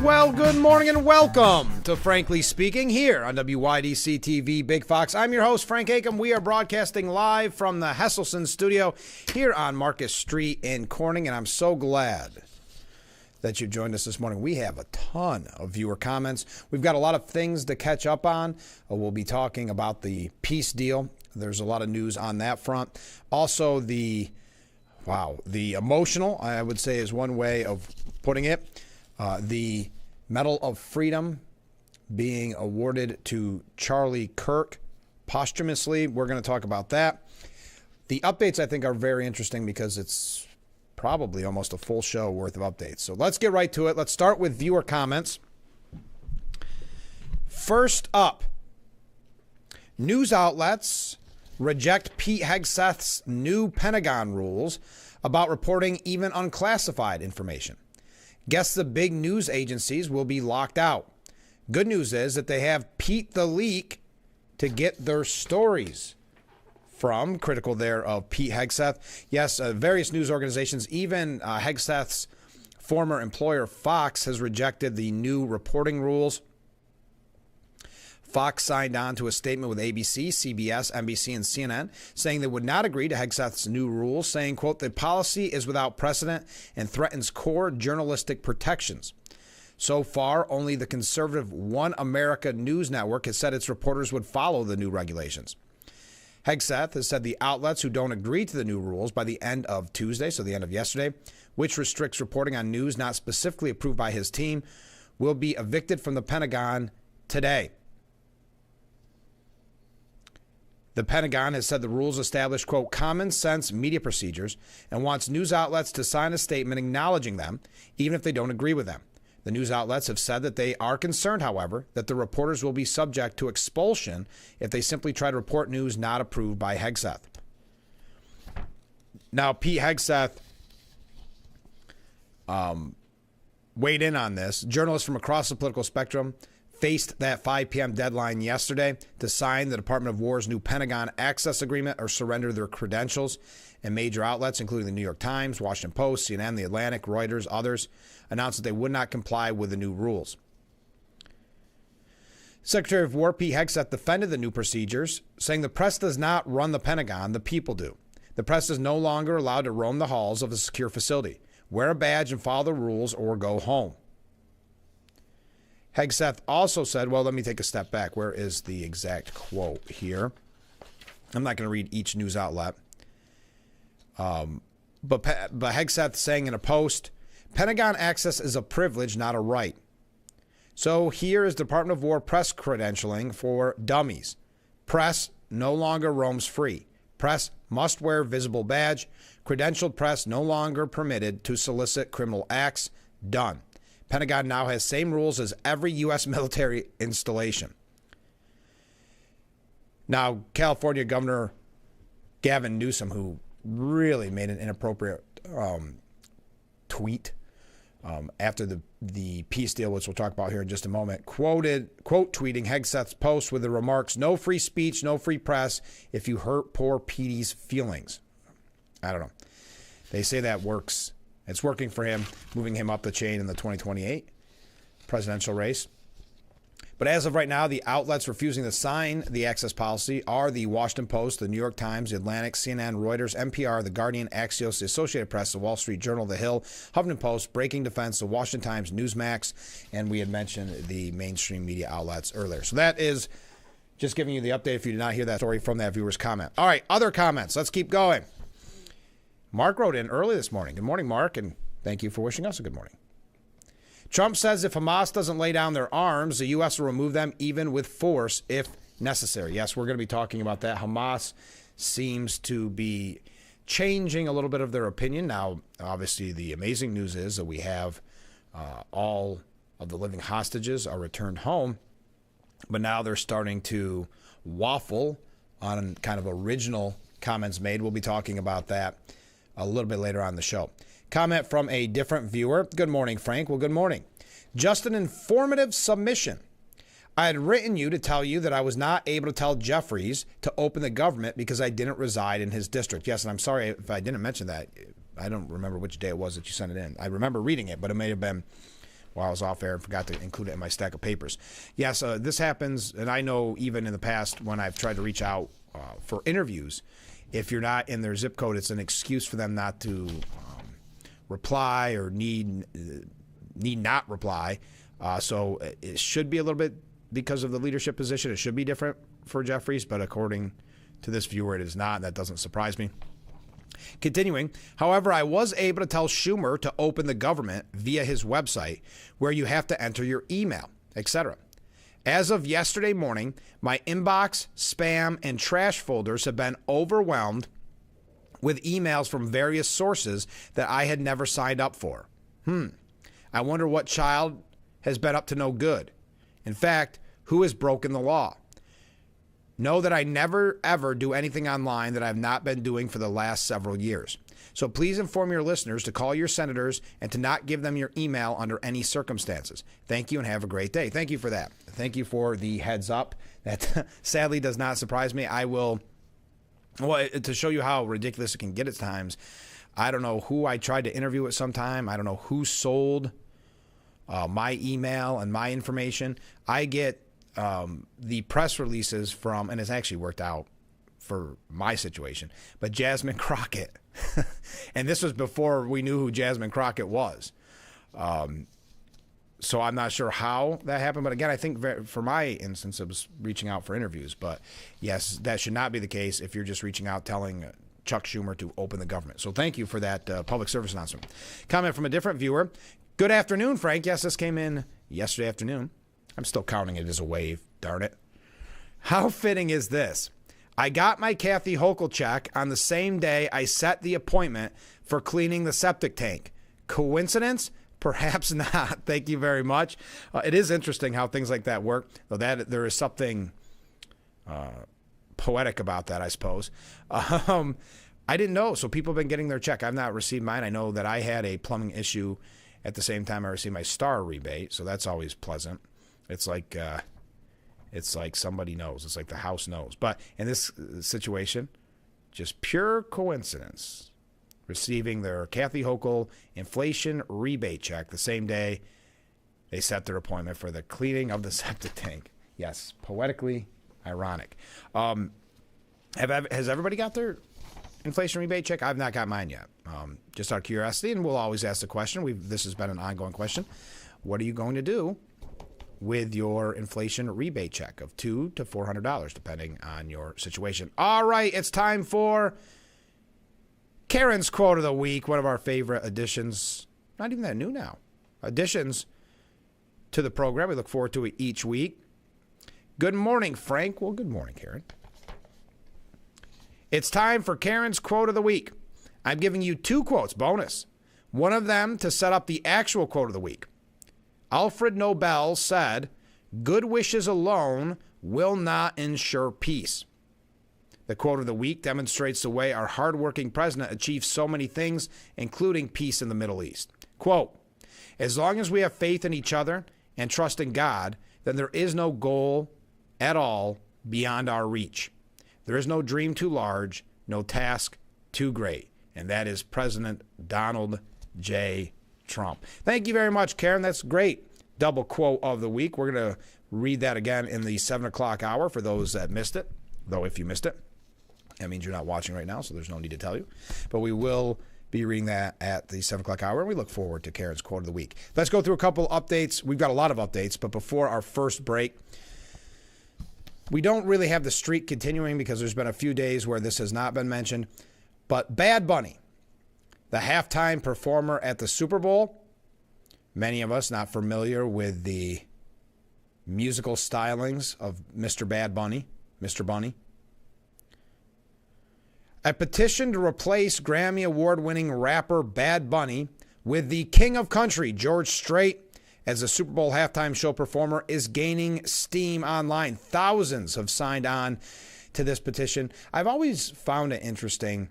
Well, good morning and welcome to Frankly Speaking here on WYDC TV Big Fox. I'm your host, Frank Acom. We are broadcasting live from the Hesselson studio here on Marcus Street in Corning, and I'm so glad that you joined us this morning. We have a ton of viewer comments. We've got a lot of things to catch up on. We'll be talking about the peace deal. There's a lot of news on that front. Also, the emotional, I would say, is one way of putting it. The Medal of Freedom being awarded to Charlie Kirk posthumously. We're going to talk about that. The updates, I think, are very interesting because it's probably almost a full show worth of updates. So let's get right to it. Let's start with viewer comments. First up, news outlets reject Pete Hegseth's new Pentagon rules about reporting even unclassified information. Guess the big news agencies will be locked out. Good news is that they have Pete the Leak to get their stories from. Critical there of Pete Hegseth. Yes, various news organizations, even Hegseth's former employer Fox, has rejected the new reporting rules. Fox signed on to a statement with ABC, CBS, NBC, and CNN saying they would not agree to Hegseth's new rules, saying, quote, the policy is without precedent and threatens core journalistic protections. So far, only the conservative One America News Network has said its reporters would follow the new regulations. Hegseth has said the outlets who don't agree to the new rules by the end of Tuesday, so the end of yesterday, which restricts reporting on news not specifically approved by his team, will be evicted from the Pentagon today. The Pentagon has said the rules establish, quote, common sense media procedures and wants news outlets to sign a statement acknowledging them, even if they don't agree with them. The news outlets have said that they are concerned, however, that the reporters will be subject to expulsion if they simply try to report news not approved by Hegseth. Now, Pete Hegseth weighed in on this. Journalists from across the political spectrum faced that 5 p.m. deadline yesterday to sign the Department of War's new Pentagon Access Agreement or surrender their credentials. And major outlets, including the New York Times, Washington Post, CNN, The Atlantic, Reuters, others, announced that they would not comply with the new rules. Secretary of War Pete Hegseth defended the new procedures, saying the press does not run the Pentagon, the people do. The press is no longer allowed to roam the halls of a secure facility. Wear a badge and follow the rules or go home. Hegseth also said, well, let me take a step back. Where is the exact quote here? I'm not going to read each news outlet. But Hegseth saying in a post, Pentagon access is a privilege, not a right. So here is Department of War press credentialing for dummies. Press no longer roams free. Press must wear visible badge. Credentialed press no longer permitted to solicit criminal acts. Done. Pentagon now has same rules as every U.S. military installation. Now, California Governor Gavin Newsom, who really made an inappropriate tweet after the peace deal, which we'll talk about here in just a moment, quote tweeting Hegseth's post with the remarks, no free speech, no free press if you hurt poor Petey's feelings. I don't know. They say that works. It's working for him, moving him up the chain in the 2028 presidential race. But as of right now, the outlets refusing to sign the access policy are the Washington Post, the New York Times, the Atlantic, CNN, Reuters, NPR, The Guardian, Axios, the Associated Press, the Wall Street Journal, The Hill, Huffington Post, Breaking Defense, the Washington Times, Newsmax, and we had mentioned the mainstream media outlets earlier. So that is just giving you the update if you did not hear that story from that viewer's comment. All right, other comments. Let's keep going. Mark wrote in early this morning. Good morning, Mark, and thank you for wishing us a good morning. Trump says if Hamas doesn't lay down their arms, the U.S. will remove them even with force if necessary. Yes, we're going to be talking about that. Hamas seems to be changing a little bit of their opinion. Now, obviously, the amazing news is that we have all of the living hostages are returned home. But now they're starting to waffle on kind of original comments made. We'll be talking about that a little bit later on in the show. Comment from a different viewer. Good morning, Frank. Well, good morning. Just an informative submission. I had written you to tell you that I was not able to tell Jeffries to open the government because I didn't reside in his district. Yes, and I'm sorry if I didn't mention that. I don't remember which day it was that you sent it in. I remember reading it, but it may have been while I was off air and forgot to include it in my stack of papers. Yes, this happens, and I know even in the past when I've tried to reach out for interviews, if you're not in their zip code, it's an excuse for them not to reply or need not reply. So it should be a little bit because of the leadership position. It should be different for Jeffries, but according to this viewer, it is not, and that doesn't surprise me. Continuing, however, I was able to tell Schumer to open the government via his website where you have to enter your email, etc. As of yesterday morning, my inbox, spam, and trash folders have been overwhelmed with emails from various sources that I had never signed up for. I wonder what child has been up to no good. In fact, who has broken the law? Know that I never, ever do anything online that I have not been doing for the last several years. So please inform your listeners to call your senators and to not give them your email under any circumstances. Thank you and have a great day. Thank you for that. Thank you for the heads up. That sadly does not surprise me. I will, well, to show you how ridiculous it can get at times, I don't know who I tried to interview at some time. I don't know who sold my email and my information. I get the press releases from, and it's actually worked out for my situation, but Jasmine Crockett. And this was before we knew who Jasmine Crockett was. So I'm not sure how that happened. But again, I think for my instance, it was reaching out for interviews. But yes, that should not be the case if you're just reaching out telling Chuck Schumer to open the government. So thank you for that public service announcement. Comment from a different viewer. Good afternoon, Frank. Yes, this came in yesterday afternoon. I'm still counting it as a wave. Darn it. How fitting is this? I got my Kathy Hochul check on the same day I set the appointment for cleaning the septic tank. Coincidence? Perhaps not. Thank you very much. It is interesting how things like that work, though that there is something poetic about that, I suppose. I didn't know. So people have been getting their check. I've not received mine. I know that I had a plumbing issue at the same time I received my star rebate, so that's always pleasant. It's like somebody knows. It's like the house knows. But in this situation, just pure coincidence. Receiving their Kathy Hochul inflation rebate check the same day they set their appointment for the cleaning of the septic tank. Yes, poetically ironic. Has everybody got their inflation rebate check? I've not got mine yet. Just out of curiosity, and we'll always ask the question. This has been an ongoing question. What are you going to do with your inflation rebate check of $200 to $400, depending on your situation? All right, it's time for Karen's Quote of the Week, one of our favorite additions, not even that new now, additions to the program. We look forward to it each week. Good morning, Frank. Well, good morning, Karen. It's time for Karen's Quote of the Week. I'm giving you 2 quotes, bonus. One of them to set up the actual quote of the week. Alfred Nobel said, "Good wishes alone will not ensure peace." The quote of the week demonstrates the way our hardworking president achieves so many things, including peace in the Middle East. Quote, "As long as we have faith in each other and trust in God, then there is no goal at all beyond our reach. There is no dream too large, no task too great." And that is President Donald J. Trump. Thank you very much, Karen. That's great. Double quote of the week. We're going to read that again in the 7 o'clock hour for those that missed it. Though if you missed it, that means you're not watching right now, so there's no need to tell you. But we will be reading that at the 7 o'clock hour, and we look forward to Karen's Quote of the Week. Let's go through a couple updates. We've got a lot of updates, but before our first break, we don't really have the streak continuing because there's been a few days where this has not been mentioned. But Bad Bunny, the halftime performer at the Super Bowl, many of us not familiar with the musical stylings of Mr. Bad Bunny, Mr. Bunny. A petition to replace Grammy Award-winning rapper Bad Bunny with the King of Country, George Strait, as the Super Bowl halftime show performer is gaining steam online. Thousands have signed on to this petition. I've always found it interesting,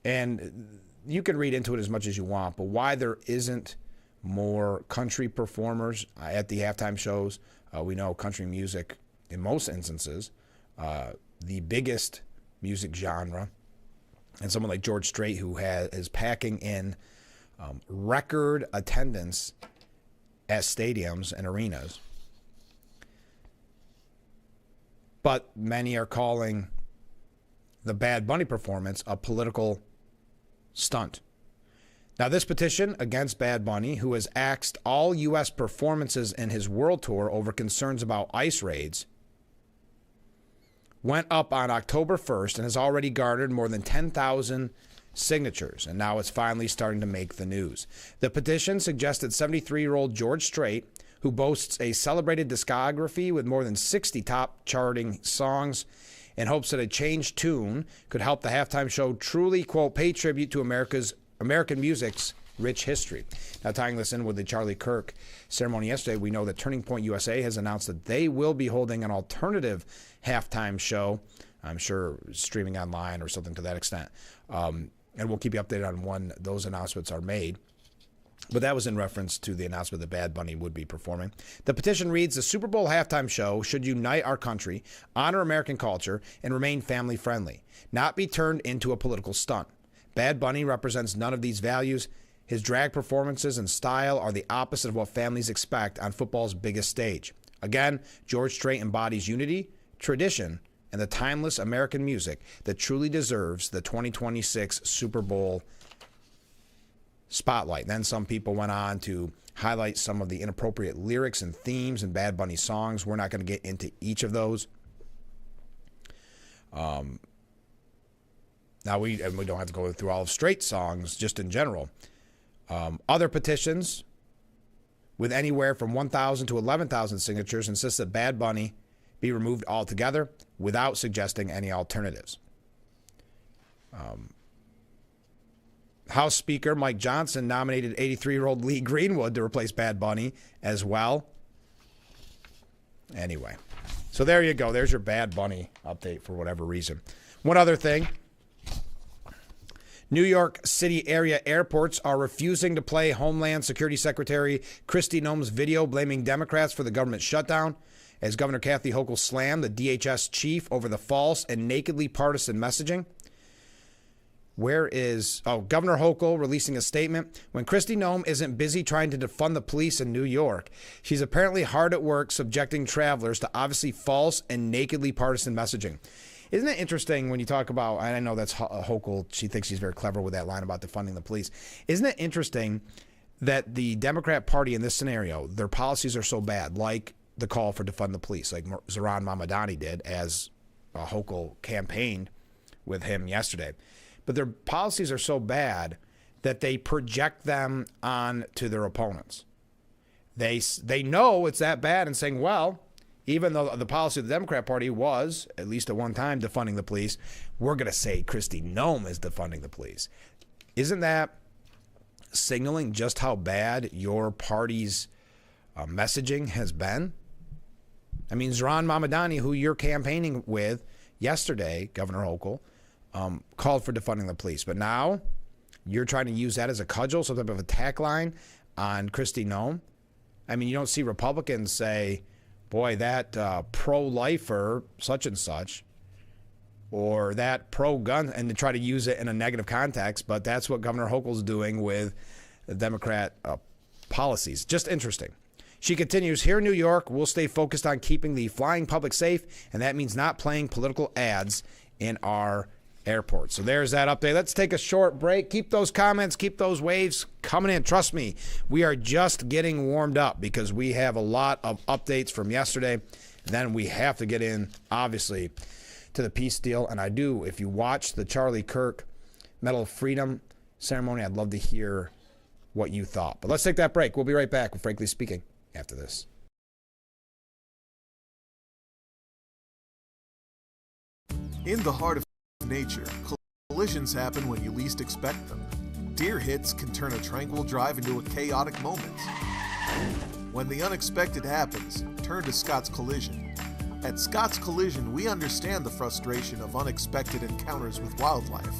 and you can read into it as much as you want, but why there isn't more country performers at the halftime shows. We know country music, in most instances, the biggest music genre, and someone like George Strait, who is packing in record attendance at stadiums and arenas. But many are calling the Bad Bunny performance a political stunt. Now, this petition against Bad Bunny, who has axed all U.S. performances in his world tour over concerns about ICE raids, went up on October 1st and has already garnered more than 10,000 signatures, and now it's finally starting to make the news. The petition suggested 73-year-old George Strait, who boasts a celebrated discography with more than 60 top charting songs, in hopes that a changed tune could help the halftime show truly, quote, pay tribute to American music's rich history. Now, tying this in with the Charlie Kirk ceremony yesterday, we know that Turning Point USA has announced that they will be holding an alternative halftime show, I'm sure streaming online or something to that extent. And we'll keep you updated on when those announcements are made. But that was in reference to the announcement that Bad Bunny would be performing. The petition reads, the Super Bowl halftime show should unite our country, honor American culture, and remain family-friendly, not be turned into a political stunt. Bad Bunny represents none of these values. His drag performances and style are the opposite of what families expect on football's biggest stage. Again, George Strait embodies unity, tradition, and the timeless American music that truly deserves the 2026 Super Bowl spotlight. Then some people went on to highlight some of the inappropriate lyrics and themes in Bad Bunny songs. We're not going to get into each of those. Now, we don't have to go through all of Strait's songs, just in general. Other petitions with anywhere from 1,000 to 11,000 signatures insist that Bad Bunny be removed altogether without suggesting any alternatives. House Speaker Mike Johnson nominated 83-year-old Lee Greenwood to replace Bad Bunny as well. Anyway, so there you go. There's your Bad Bunny update for whatever reason. One other thing. New York City area airports are refusing to play Homeland Security Secretary Kristi Noem's video blaming Democrats for the government shutdown, as Governor Kathy Hochul slammed the DHS chief over the false and nakedly partisan messaging. Governor Hochul releasing a statement. When Kristi Noem isn't busy trying to defund the police in New York, she's apparently hard at work subjecting travelers to obviously false and nakedly partisan messaging. Isn't it interesting when you talk about, and I know that's Hochul, she thinks she's very clever with that line about defunding the police. Isn't it interesting that the Democrat Party in this scenario, their policies are so bad, like the call for defund the police, like Zohran Mamdani did as Hochul campaigned with him yesterday. But their policies are so bad that they project them on to their opponents. They know it's that bad and saying, well, even though the policy of the Democrat Party was, at least at one time, defunding the police, we're going to say Kristi Noem is defunding the police. Isn't that signaling just how bad your party's messaging has been? I mean, Zohran Mamdani, who you're campaigning with yesterday, Governor Hochul, called for defunding the police. But now you're trying to use that as a cudgel, some type of attack line on Kristi Noem. I mean, you don't see Republicans say, boy, that pro-lifer such and such, or that pro-gun, and to try to use it in a negative context. But that's what Governor Hochul's doing with the Democrat policies. Just interesting. She continues, here in New York, we'll stay focused on keeping the flying public safe, and that means not playing political ads in our airport. So there's that update. Let's take a short break. Keep those comments, keep those waves coming in. Trust me, we are just getting warmed up because we have a lot of updates from yesterday. And then we have to get in, obviously, to the peace deal. And I do, if you watch the Charlie Kirk Medal of Freedom ceremony, I'd love to hear what you thought. But let's take that break. We'll be right back with Frankly Speaking after this. In the heart of nature, collisions happen when you least expect them. Deer hits can turn a tranquil drive into a chaotic moment. When the unexpected happens, turn to Scott's Collision. At Scott's Collision, we understand the frustration of unexpected encounters with wildlife.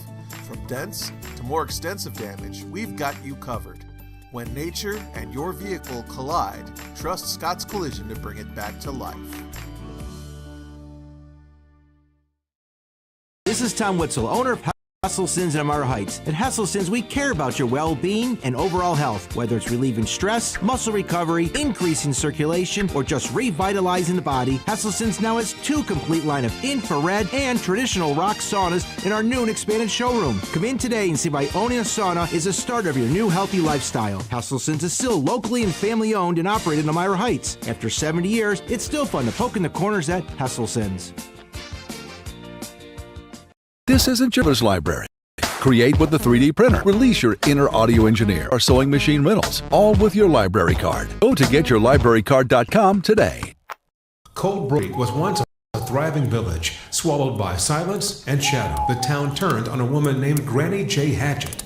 From dents to more extensive damage, we've got you covered. When nature and your vehicle collide, trust Scott's Collision to bring it back to life. This is Tom Witzel, owner of Hesselson's in Amara Heights. At Hesselson's, we care about your well-being and overall health, whether it's relieving stress, muscle recovery, increasing circulation, or just revitalizing the body. Hesselson's now has 2 complete line of infrared and traditional rock saunas in our new and expanded showroom. Come in today and see why owning a sauna is the start of your new healthy lifestyle. Hesselson's is still locally and family-owned and operated in Amara Heights. After 70 years, it's still fun to poke in the corners at Hesselson's. This isn't your library. Create with the 3D printer. Release your inner audio engineer or sewing machine riddles, all with your library card. Go to getyourlibrarycard.com today. Cold Brook was once a thriving village, swallowed by silence and shadow. The town turned on a woman named Granny J. Hatchett.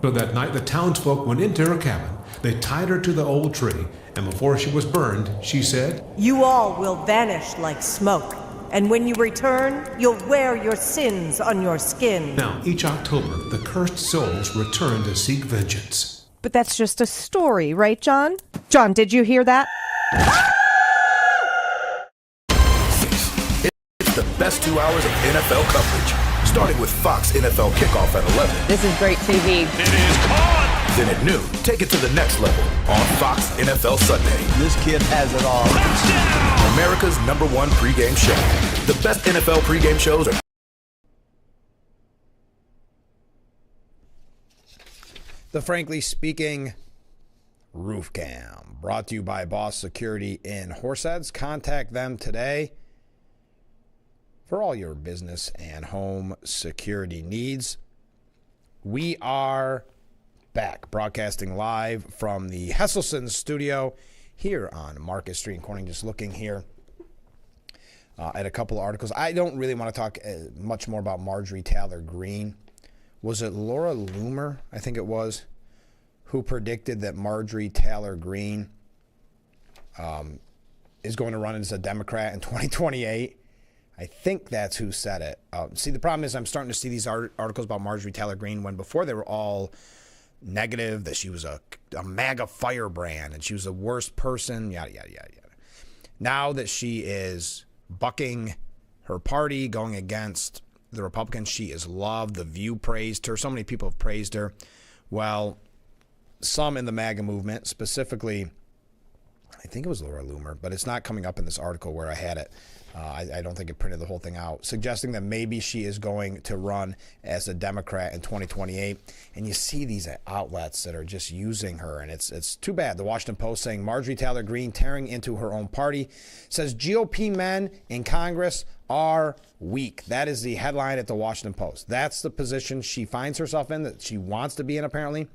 So that night the townsfolk went into her cabin. They tied her to the old tree, and before she was burned, she said, "You all will vanish like smoke. And when you return, you'll wear your sins on your skin." Now, each October, the cursed souls return to seek vengeance. But that's just a story, right, John? John, did you hear that? It's the best 2 hours of NFL coverage, starting with Fox NFL Kickoff at 11. This is great TV. It is caught! Then at noon, take it to the next level on Fox NFL Sunday. This kid has it all. Touchdown! America's #1 pregame show. The best NFL pregame shows are... The Frankly Speaking Roof Cam, brought to you by Boss Security in Horseheads. Contact them today for all your business and home security needs. We are back, broadcasting live from the Hesselson studio here on Market Street in Corning. Just looking here at a couple of articles. I don't really want to talk much more about Marjorie Taylor Greene. Was it Laura Loomer, I think it was, who predicted that Marjorie Taylor Greene is going to run as a Democrat in 2028? I think that's who said it. See, the problem is I'm starting to see these articles about Marjorie Taylor Greene when before they were all negative, that she was a MAGA firebrand and she was the worst person, yada, yada, yada, yada. Now that she is bucking her party, going against the Republicans, she is loved. The View praised her. So many people have praised her. Well, some in the MAGA movement, specifically, I think it was Laura Loomer, but it's not coming up in this article where I had it. I don't think it printed the whole thing out, suggesting that maybe she is going to run as a Democrat in 2028. And you see these outlets that are just using her, and it's too bad. The Washington Post saying Marjorie Taylor Greene tearing into her own party, says GOP men in Congress are weak. That is the headline at the Washington Post. That's the position she finds herself in, that she wants to be in, apparently.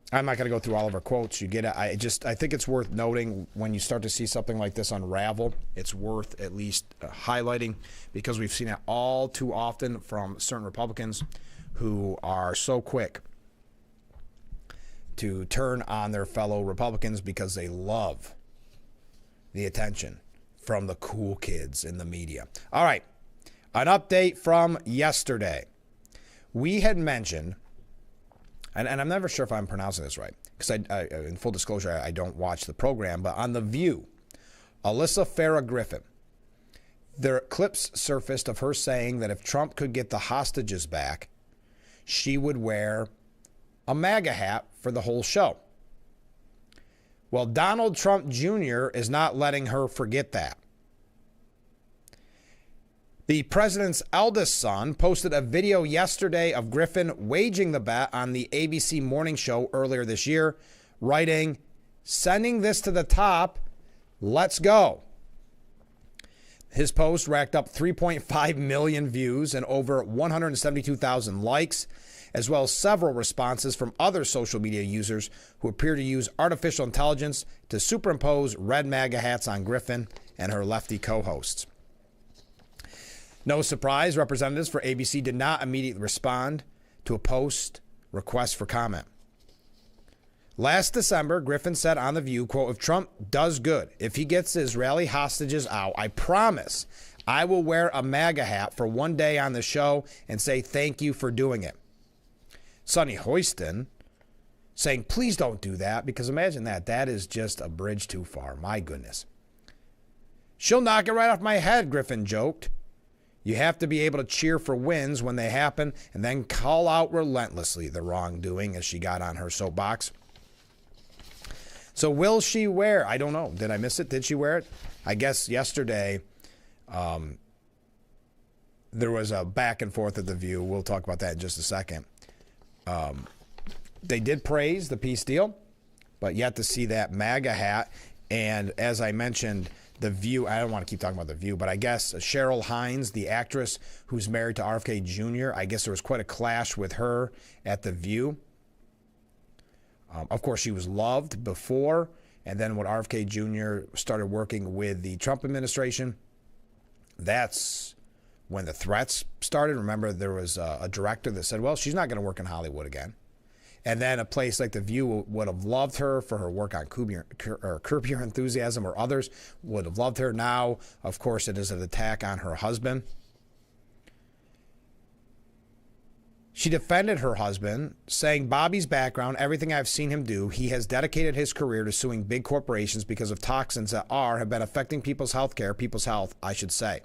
I'm not going to go through all of her quotes. You get it. I think it's worth noting when you start to see something like this unravel. It's worth at least highlighting, because we've seen it all too often from certain Republicans who are so quick to turn on their fellow Republicans because they love the attention from the cool kids in the media. All right, an update from yesterday. We had mentioned, and I'm never sure if I'm pronouncing this right, because in full disclosure, I don't watch the program, but on The View, Alyssa Farah Griffin, there clips surfaced of her saying that if Trump could get the hostages back, she would wear a MAGA hat for the whole show. Well, Donald Trump Jr. is not letting her forget that. The president's eldest son posted a video yesterday of Griffin waging the bet on the ABC morning show earlier this year, writing, "Sending this to the top, let's go." His post racked up 3.5 million views and over 172,000 likes, as well as several responses from other social media users who appear to use artificial intelligence to superimpose red MAGA hats on Griffin and her lefty co-hosts. No surprise, representatives for ABC did not immediately respond to a post request for comment. Last December, Griffin said on The View, quote, if Trump does good, if he gets the Israeli hostages out, I promise I will wear a MAGA hat for one day on the show and say thank you for doing it. Sonny Hoiston saying, please don't do that, because imagine that. That is just a bridge too far. My goodness. She'll knock it right off my head, Griffin joked. You have to be able to cheer for wins when they happen and then call out relentlessly the wrongdoing, as she got on her soapbox. So will she wear? I don't know. Did I miss it? Did she wear it? I guess yesterday there was a back and forth at The View. We'll talk about that in just a second. They did praise the peace deal, but yet to see that MAGA hat. And as I mentioned, The View, I don't want to keep talking about The View, but I guess Cheryl Hines, the actress who's married to RFK Jr., I guess there was quite a clash with her at The View. Of course, she was loved before, and then when RFK Jr. started working with the Trump administration, that's when the threats started. Remember, there was a director that said, well, she's not going to work in Hollywood again. And then a place like The View would have loved her for her work on Curb Your Enthusiasm, or others would have loved her. Now, of course, it is an attack on her husband. She defended her husband, saying Bobby's background, everything I've seen him do, he has dedicated his career to suing big corporations because of toxins that have been affecting people's health, I should say.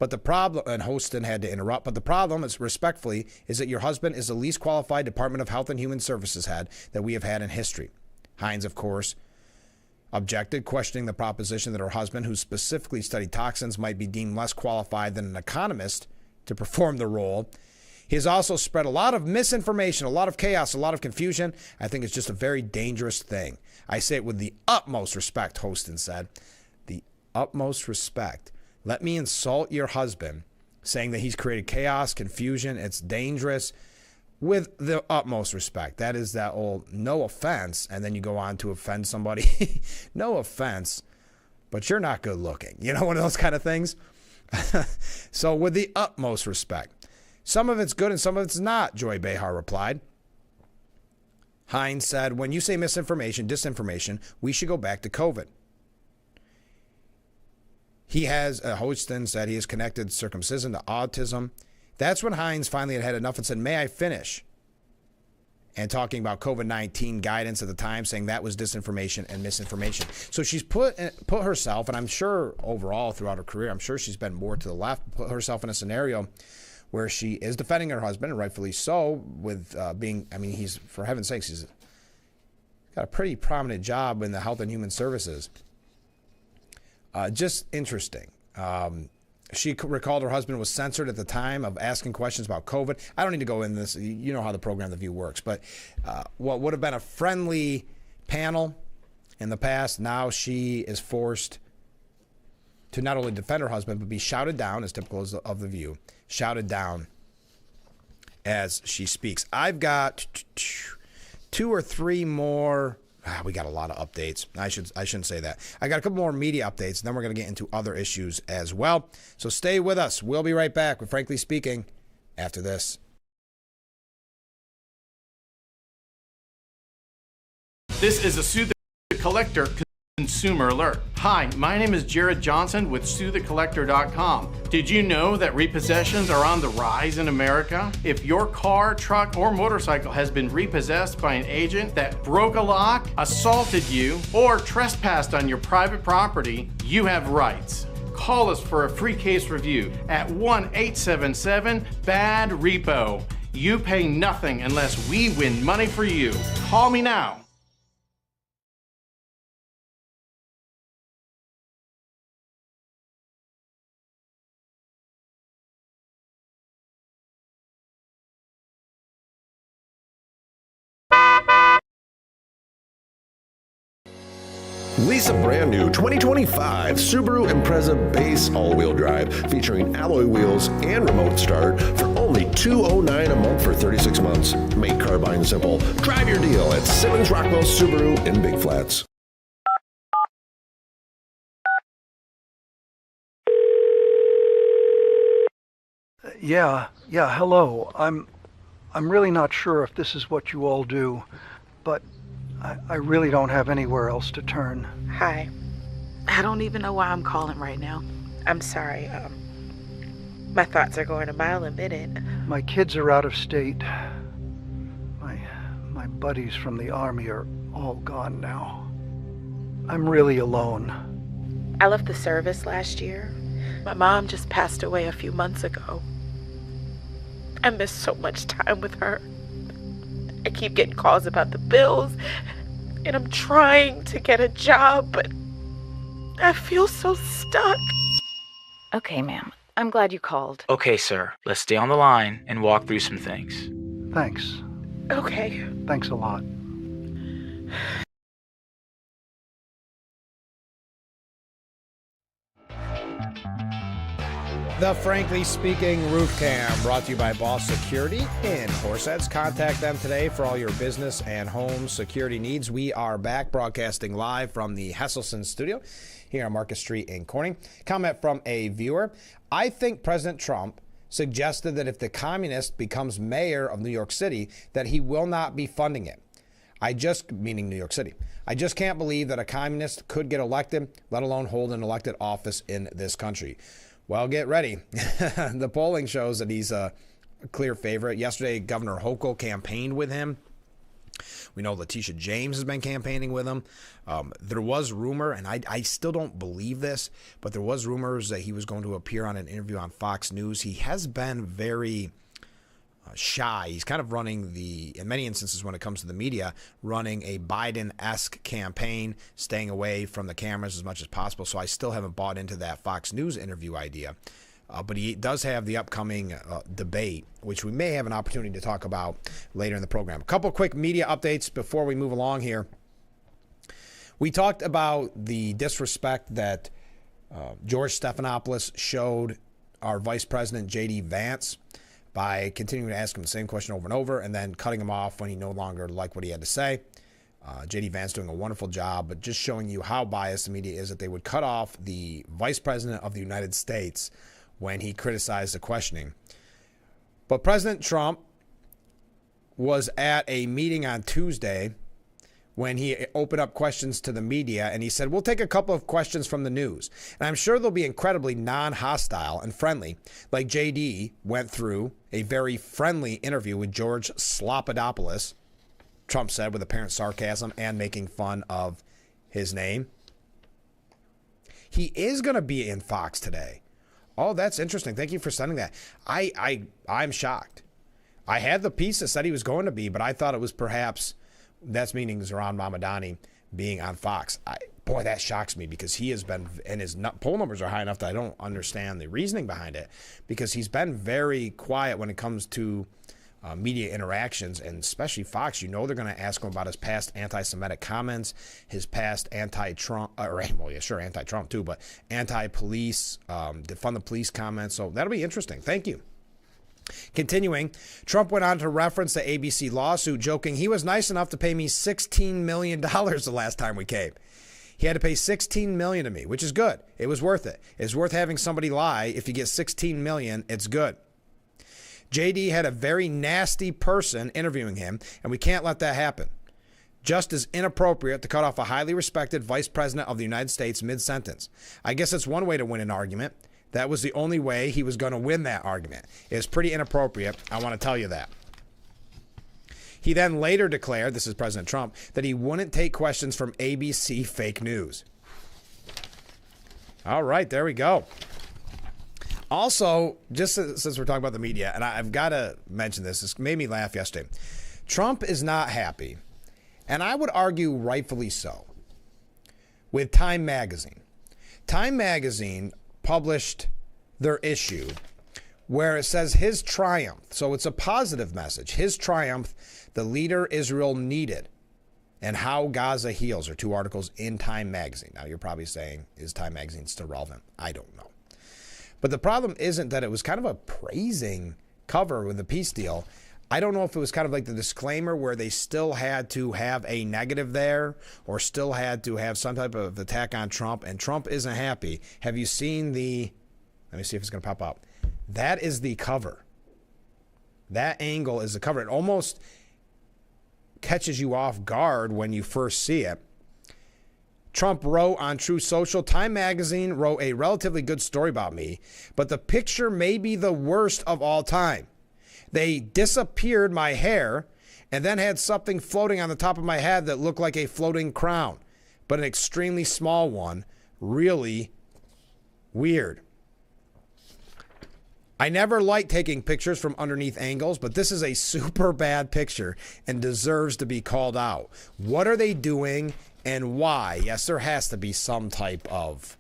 But the problem, and Hostin had to interrupt, but the problem is, respectfully, is that your husband is the least qualified Department of Health and Human Services head that we have had in history. Hines, of course, objected, questioning the proposition that her husband, who specifically studied toxins, might be deemed less qualified than an economist to perform the role. He has also spread a lot of misinformation, a lot of chaos, a lot of confusion. I think it's just a very dangerous thing. I say it with the utmost respect, Hostin said. The utmost respect. Let me insult your husband, saying that he's created chaos, confusion, it's dangerous, with the utmost respect. That is that old no offense, and then you go on to offend somebody. No offense, but you're not good looking. You know, one of those kind of things. So with the utmost respect. Some of it's good and some of it's not, Joy Behar replied. Hines said, when you say misinformation, disinformation, we should go back to COVID. He has, Hostin said, he has connected circumcision to autism. That's when Hines finally had enough and said, may I finish? And talking about COVID-19 guidance at the time, saying that was disinformation and misinformation. So she's put herself, and I'm sure overall throughout her career, I'm sure she's been more to the left, put herself in a scenario where she is defending her husband, and rightfully so, with he's, for heaven's sakes, he's got a pretty prominent job in the Health and Human Services. Just interesting. She recalled her husband was censored at the time of asking questions about COVID. I don't need to go in this. You know how the program The View works. But what would have been a friendly panel in the past, now she is forced to not only defend her husband, but be shouted down, as typical of The View, shouted down as she speaks. I've got 2 or 3 more. We got a lot of updates. I shouldn't say that. I got a couple more media updates, and then we're going to get into other issues as well. So stay with us. We'll be right back with Frankly Speaking after this. This is a Sue the Collector consumer alert. Hi, my name is Jared Johnson with SueTheCollector.com. Did you know that repossessions are on the rise in America? If your car, truck, or motorcycle has been repossessed by an agent that broke a lock, assaulted you, or trespassed on your private property, you have rights. Call us for a free case review at 1-877-BAD-REPO. You pay nothing unless we win money for you. Call me now. Lease a brand new 2025 Subaru Impreza Base all-wheel drive featuring alloy wheels and remote start for only $209 a month for 36 months. Make car buying simple. Drive your deal at Simmons Rockwell Subaru in Big Flats. Yeah, hello. I'm really not sure if this is what you all do, but I really don't have anywhere else to turn. Hi. I don't even know why I'm calling right now. I'm sorry. My thoughts are going a mile a minute. My kids are out of state. My buddies from the Army are all gone now. I'm really alone. I left the service last year. My mom just passed away a few months ago. I miss so much time with her. I keep getting calls about the bills, and I'm trying to get a job, but I feel so stuck. Okay, ma'am. I'm glad you called. Okay, sir. Let's stay on the line and walk through some things. Thanks. Okay. Thanks a lot. The Frankly Speaking Roof Cam, brought to you by Boss Security in Horseheads. Contact them today for all your business and home security needs. We are back broadcasting live from the Hesselson studio here on Market Street in Corning. Comment from a viewer. I think President Trump suggested that if the communist becomes mayor of New York City, that he will not be funding it. Meaning New York City. I just can't believe that a communist could get elected, let alone hold an elected office in this country. Well, get ready. The polling shows that he's a clear favorite. Yesterday, Governor Hochul campaigned with him. We know Letitia James has been campaigning with him. There was rumor, and I still don't believe this, but there was rumors that he was going to appear on an interview on Fox News. He has been very shy. He's kind of running in many instances when it comes to the media, running a Biden-esque campaign, staying away from the cameras as much as possible. So I still haven't bought into that Fox News interview idea. But he does have the upcoming debate, which we may have an opportunity to talk about later in the program. A couple quick media updates before we move along here. We talked about the disrespect that George Stephanopoulos showed our Vice President, J.D. Vance, by continuing to ask him the same question over and over and then cutting him off when he no longer liked what he had to say. J.D. Vance doing a wonderful job, but just showing you how biased the media is that they would cut off the Vice President of the United States when he criticized the questioning. But President Trump was at a meeting on Tuesday when he opened up questions to the media, and he said, we'll take a couple of questions from the news. And I'm sure they'll be incredibly non-hostile and friendly, like JD went through a very friendly interview with George Slopadopoulos, Trump said with apparent sarcasm and making fun of his name. He is going to be in Fox today. Oh, that's interesting. Thank you for sending that. I'm shocked. I had the piece that said he was going to be, but I thought it was perhaps... That's meaning Zohran Mamdani being on Fox. Boy, that shocks me because he has been, and his poll numbers are high enough that I don't understand the reasoning behind it, because he's been very quiet when it comes to media interactions, and especially Fox. You know they're going to ask him about his past anti-Semitic comments, his past anti-Trump, anti-Trump too, but anti-police, defund the police comments. So that'll be interesting. Thank you. Continuing, Trump went on to reference the ABC lawsuit, joking he was nice enough to pay me $16 million the last time we came. He had to pay $16 million to me, which is good. It was worth it. It's worth having somebody lie. If you get $16 million, it's good. JD had a very nasty person interviewing him, and we can't let that happen. Just as inappropriate to cut off a highly respected vice president of the United States mid-sentence. I guess it's one way to win an argument. That was the only way he was going to win that argument. It's pretty inappropriate. I want to tell you that. He then later declared, this is President Trump, that he wouldn't take questions from ABC fake news. All right, there we go. Also, just since we're talking about the media, and I've got to mention this. This made me laugh yesterday. Trump is not happy, and I would argue rightfully so, with Time Magazine. Time Magazine published their issue where it says his triumph. So it's a positive message. His triumph, the leader Israel needed, and how Gaza heals are two articles in Time Magazine. Now you're probably saying, is Time Magazine still relevant? I don't know. But the problem isn't that it was kind of a praising cover with a peace deal. I don't know if it was kind of like the disclaimer where they still had to have a negative there or still had to have some type of attack on Trump, and Trump isn't happy. Have you seen let me see if it's going to pop up. That is the cover. That angle is the cover. It almost catches you off guard when you first see it. Trump wrote on Truth Social, Time Magazine wrote a relatively good story about me, but the picture may be the worst of all time. They disappeared my hair and then had something floating on the top of my head that looked like a floating crown, but an extremely small one. Really weird. I never like taking pictures from underneath angles, but this is a super bad picture and deserves to be called out. What are they doing and why? Yes, there has to be some type of...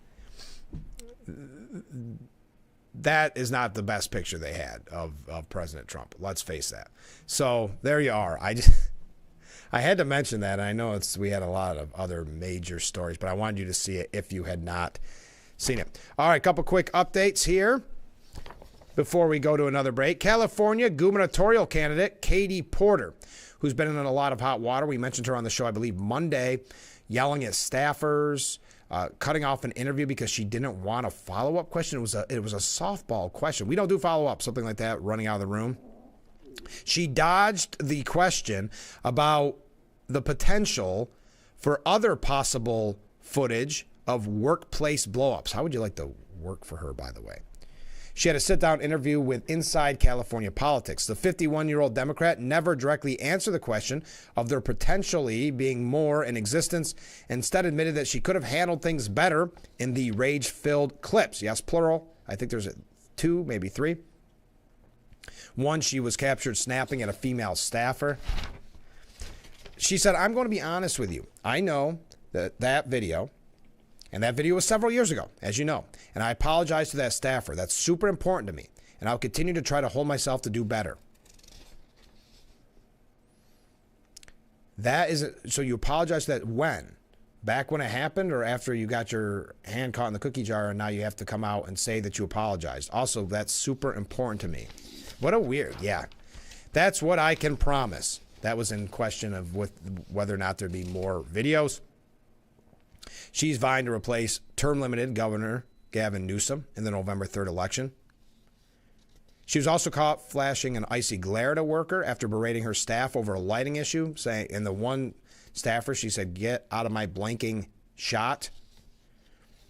That is not the best picture they had of President Trump. Let's face that. So there you are. I had to mention that. I know we had a lot of other major stories, but I wanted you to see it if you had not seen it. All right, a couple quick updates here before we go to another break. California gubernatorial candidate Katie Porter, who's been in a lot of hot water. We mentioned her on the show, I believe, Monday, yelling at staffers, cutting off an interview because she didn't want a follow-up question. It was a softball question. We don't do follow-up, something like that, running out of the room. She dodged the question about the potential for other possible footage of workplace blow-ups. How would you like to work for her, by the way? She had a sit-down interview with Inside California Politics. The 51-year-old Democrat never directly answered the question of there potentially being more in existence, instead admitted that she could have handled things better in the rage-filled clips. Yes, plural. I think there's 2, maybe 3. One, she was captured snapping at a female staffer. She said, I'm going to be honest with you. I know that video, and that video was several years ago, as you know, and I apologize to that staffer. That's super important to me, and I'll continue to try to hold myself to do better. So you apologize to that when? Back when it happened, or after you got your hand caught in the cookie jar and now you have to come out and say that you apologized? Also, that's super important to me. What a weird, yeah. That's what I can promise. That was in question of whether or not there'd be more videos. She's vying to replace term-limited Governor Gavin Newsom in the November 3rd election. She was also caught flashing an icy glare at a worker after berating her staff over a lighting issue, saying, and the one staffer, she said, get out of my blanking shot.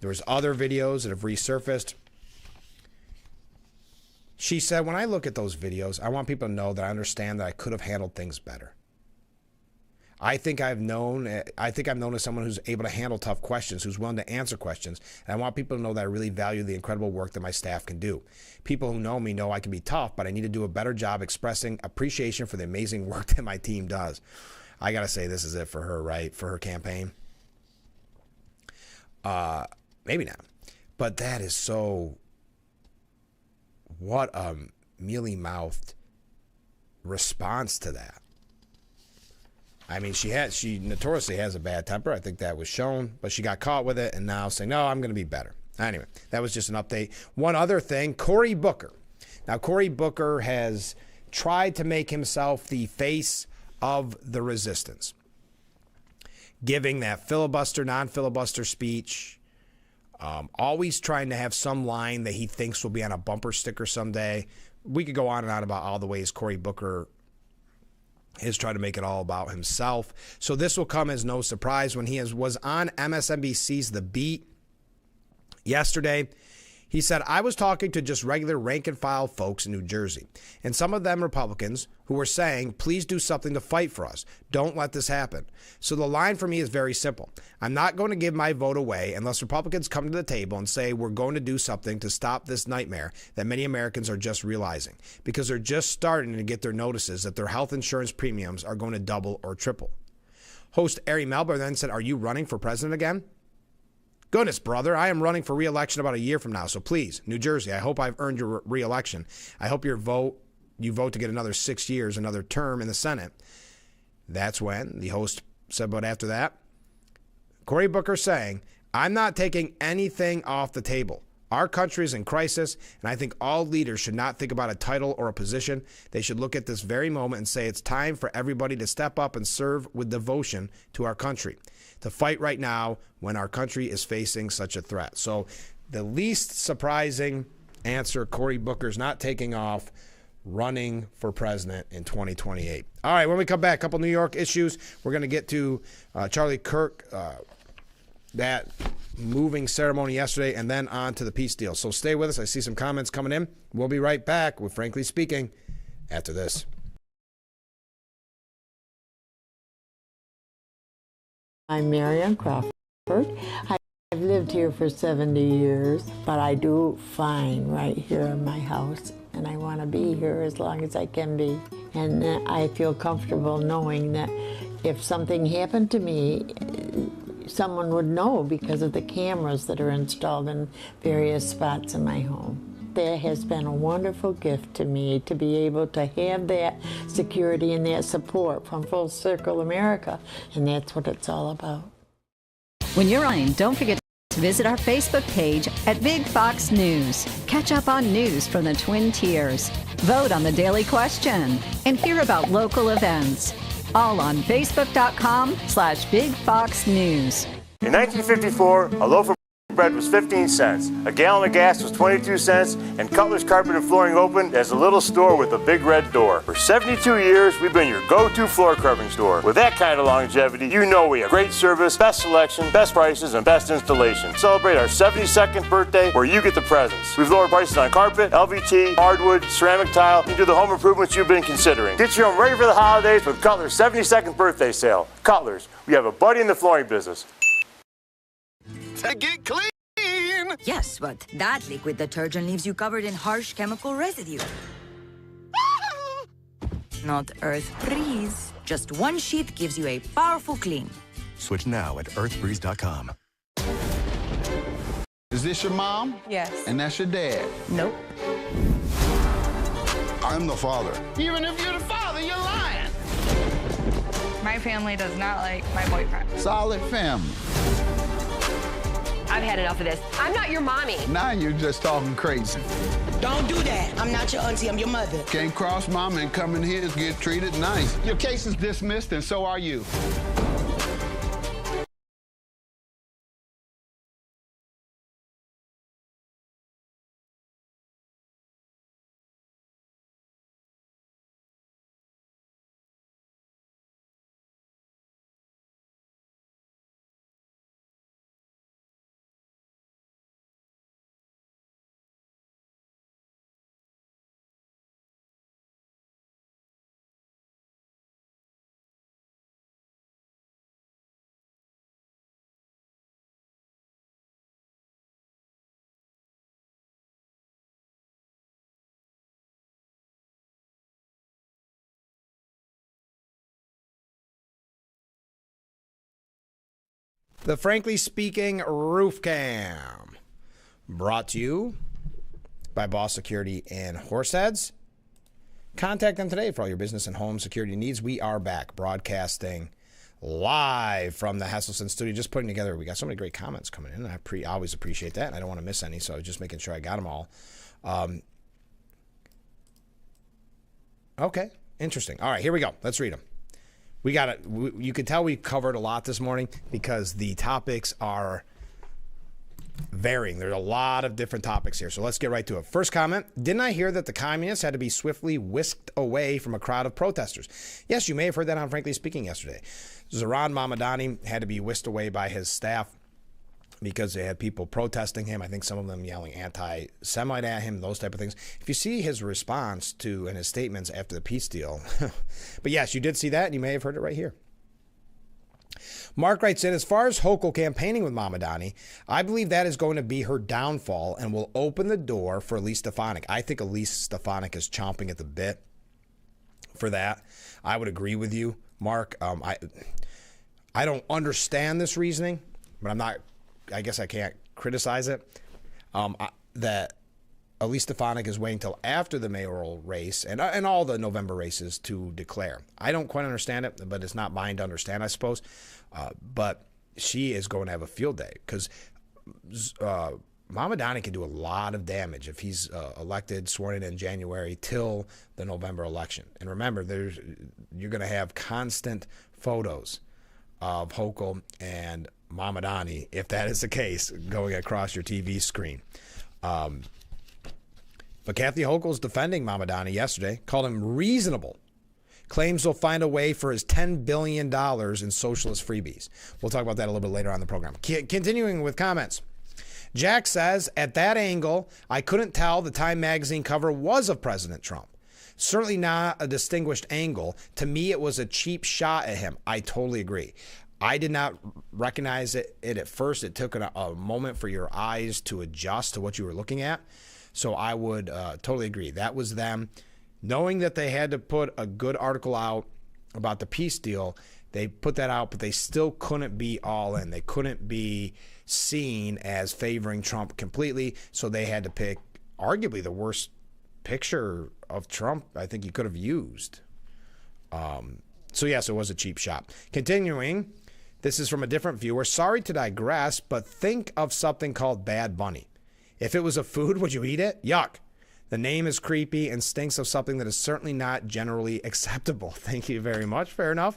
There was other videos that have resurfaced. She said, when I look at those videos, I want people to know that I understand that I could have handled things better. I think I'm known as someone who's able to handle tough questions, who's willing to answer questions. And I want people to know that I really value the incredible work that my staff can do. People who know me know I can be tough, but I need to do a better job expressing appreciation for the amazing work that my team does. I got to say, this is it for her, right? For her campaign. Maybe not. But that is so... What a mealy-mouthed response to that. I mean, she notoriously has a bad temper. I think that was shown, but she got caught with it and now saying, no, I'm going to be better. Anyway, that was just an update. One other thing, Cory Booker. Now, Cory Booker has tried to make himself the face of the resistance, giving that filibuster, non-filibuster speech, always trying to have some line that he thinks will be on a bumper sticker someday. We could go on and on about all the ways Cory Booker has tried to make it all about himself. So this will come as no surprise when he was on MSNBC's The Beat yesterday. He said, I was talking to just regular rank-and-file folks in New Jersey, and some of them Republicans who were saying, please do something to fight for us. Don't let this happen. So the line for me is very simple. I'm not going to give my vote away unless Republicans come to the table and say we're going to do something to stop this nightmare that many Americans are just realizing, because they're just starting to get their notices that their health insurance premiums are going to double or triple. Host Ari Melber then said, are you running for president again? Goodness, brother, I am running for re-election about a year from now. So please, New Jersey, I hope I've earned your re-election. I hope you vote to get another 6 years, another term in the Senate. That's when the host said, but after that, Cory Booker saying, I'm not taking anything off the table. Our country is in crisis, and I think all leaders should not think about a title or a position. They should look at this very moment and say it's time for everybody to step up and serve with devotion to our country, to fight right now when our country is facing such a threat. So the least surprising answer, Cory Booker's not taking off running for president in 2028. All right, when we come back, a couple New York issues. We're going to get to Charlie Kirk, that moving ceremony yesterday, and then on to the peace deal. So stay with us. I see some comments coming in. We'll be right back with Frankly Speaking after this. I'm Marianne Crawford. I've lived here for 70 years, but I do fine right here in my house, and I want to be here as long as I can be. And I feel comfortable knowing that if something happened to me, someone would know because of the cameras that are installed in various spots in my home. That has been a wonderful gift to me to be able to have that security and that support from Full Circle America, and that's what it's all about. When you're on, don't forget to visit our Facebook page at Big Fox News. Catch up on news from the Twin Tiers. Vote on the daily question and hear about local events. All on Facebook.com/Big Fox News. In 1954, a loaf of bread was 15 cents, a gallon of gas was 22 cents, and Cutler's Carpet and Flooring opened as a little store with a big red door. For 72 years, we've been your go-to floor covering store. With that kind of longevity, you know we have great service, best selection, best prices, and best installation. Celebrate our 72nd birthday where you get the presents. We've lowered prices on carpet, LVT, hardwood, ceramic tile, and do the home improvements you've been considering. Get your home ready for the holidays with Cutler's 72nd birthday sale. Cutler's, we have a buddy in the flooring business. To get clean! Yes, but that liquid detergent leaves you covered in harsh chemical residue. Not Earth Breeze. Just one sheet gives you a powerful clean. Switch now at earthbreeze.com. Is this your mom? Yes. And that's your dad? Nope. I'm the father. Even if you're the father, you're lying. My family does not like my boyfriend. Solid family. I've had enough of this. I'm not your mommy. Now you're just talking crazy. Don't do that. I'm not your auntie, I'm your mother. Can't cross mama and come in here and get treated nice. Your case is dismissed, and so are you. The Frankly Speaking Roof Cam, brought to you by Boss Security and Horseheads. Contact them today for all your business and home security needs. We are back broadcasting live from the Hesselson studio, just putting together. We got so many great comments coming in. I always appreciate that, and I don't want to miss any, so I was just making sure I got them all. Okay, interesting. All right, here we go. Let's read them. We got it. You can tell we covered a lot this morning because the topics are varying. There's a lot of different topics here, so let's get right to it. First comment, didn't I hear that the communists had to be swiftly whisked away from a crowd of protesters? Yes, you may have heard that on Frankly Speaking yesterday. Zohran Mamdani had to be whisked away by his staff because they had people protesting him. I think some of them yelling anti-Semite at him, those type of things. If you see his response to and his statements after the peace deal. But yes, you did see that, and you may have heard it right here. Mark writes in, as far as Hochul campaigning with Mamdani, I believe that is going to be her downfall and will open the door for Elise Stefanik. I think Elise Stefanik is chomping at the bit for that. I would agree with you, Mark. I don't understand this reasoning, but I guess I can't criticize it. That Elise Stefanik is waiting until after the mayoral race and all the November races to declare. I don't quite understand it, but it's not mine to understand, I suppose. But she is going to have a field day because Mamdani can do a lot of damage if he's elected, sworn in January till the November election. And remember, you're going to have constant photos of Hochul and Mamdani, if that is the case, going across your TV screen. But Kathy Hochul's defending Mamadani yesterday, called him reasonable. Claims he'll find a way for his $10 billion in socialist freebies. We'll talk about that a little bit later on in the program. Continuing with comments. Jack says, at that angle, I couldn't tell the Time magazine cover was of President Trump. Certainly not a distinguished angle. To me, it was a cheap shot at him. I totally agree. I did not recognize it at first. It took a moment for your eyes to adjust to what you were looking at. So I would totally agree. That was them. Knowing that they had to put a good article out about the peace deal, they put that out, but they still couldn't be all in. They couldn't be seen as favoring Trump completely, so they had to pick arguably the worst picture of Trump I think you could have used. So yes, it was a cheap shot. Continuing, this is from a different viewer. Sorry to digress, but think of something called Bad Bunny. If it was a food, would you eat it? Yuck. The name is creepy and stinks of something that is certainly not generally acceptable. Thank you very much. Fair enough.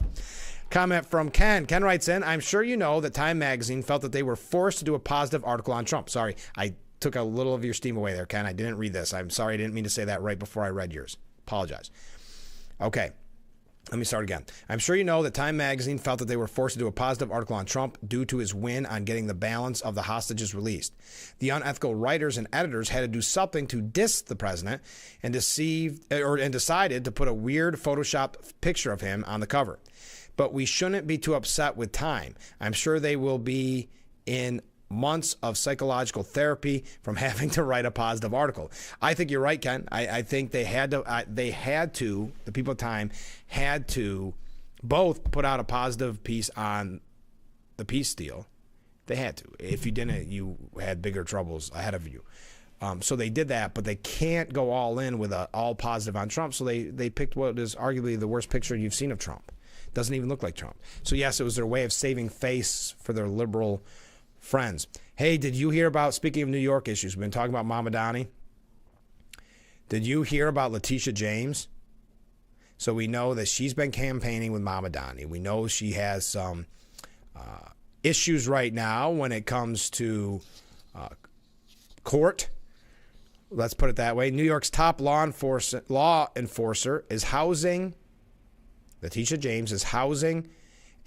Comment from Ken. Ken writes in, I'm sure you know that Time magazine felt that they were forced to do a positive article on Trump. Sorry, I took a little of your steam away there, Ken. I didn't read this. I'm sorry. I didn't mean to say that right before I read yours. Apologize. Okay. Let me start again. I'm sure you know that Time magazine felt that they were forced to do a positive article on Trump due to his win on getting the balance of the hostages released. The unethical writers and editors had to do something to diss the president and decided to put a weird Photoshopped picture of him on the cover. But we shouldn't be too upset with Time. I'm sure they will be in months of psychological therapy from having to write a positive article. I think you're right, Ken. I think they had to, the people of Time had to both put out a positive piece on the peace deal. They had to. If you didn't, you had bigger troubles ahead of you. So they did that, but they can't go all in with a all positive on Trump. So they picked what is arguably the worst picture you've seen of Trump. Doesn't even look like Trump. So yes, it was their way of saving face for their liberal friends. Hey, did you hear about, speaking of New York issues, we've been talking about Mamadani. Did you hear about Letitia James? So we know that she's been campaigning with Mamadani. We know she has some issues right now when it comes to court. Let's put it that way. New York's top law enforcer is housing, Letitia James is housing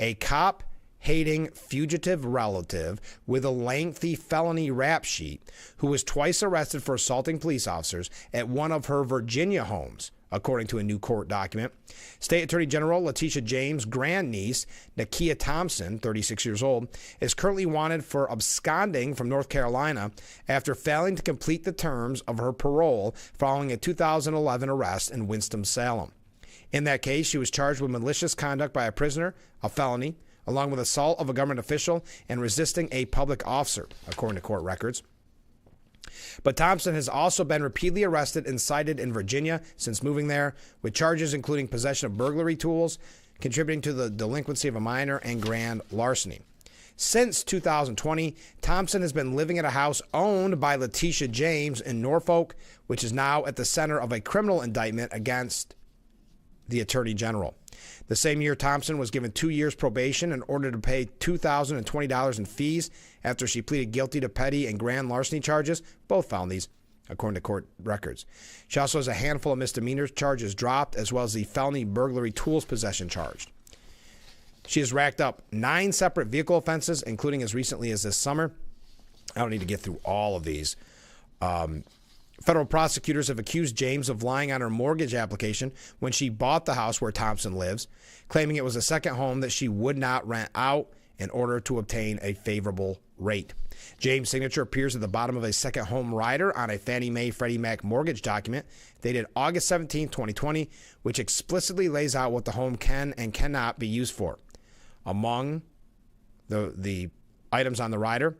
a cop-hating fugitive relative with a lengthy felony rap sheet who was twice arrested for assaulting police officers at one of her Virginia homes, according to a new court document. State Attorney General Letitia James' grandniece, Nakia Thompson, 36 years old, is currently wanted for absconding from North Carolina after failing to complete the terms of her parole following a 2011 arrest in Winston-Salem. In that case, she was charged with malicious conduct by a prisoner, a felony, along with assault of a government official and resisting a public officer, according to court records. But Thompson has also been repeatedly arrested and cited in Virginia since moving there, with charges including possession of burglary tools, contributing to the delinquency of a minor, and grand larceny. Since 2020, Thompson has been living at a house owned by Letitia James in Norfolk, which is now at the center of a criminal indictment against the Attorney General. The same year, Thompson was given 2 years probation and ordered to pay $2,020 in fees after she pleaded guilty to petty and grand larceny charges, both felonies, according to court records. She also has a handful of misdemeanor charges dropped, as well as the felony burglary tools possession charged. She has racked up 9 separate vehicle offenses, including as recently as this summer. I don't need to get through all of these. Federal prosecutors have accused James of lying on her mortgage application when she bought the house where Thompson lives, claiming it was a second home that she would not rent out in order to obtain a favorable rate. James' signature appears at the bottom of a second home rider on a Fannie Mae Freddie Mac mortgage document dated August 17, 2020, which explicitly lays out what the home can and cannot be used for. Among the items on the rider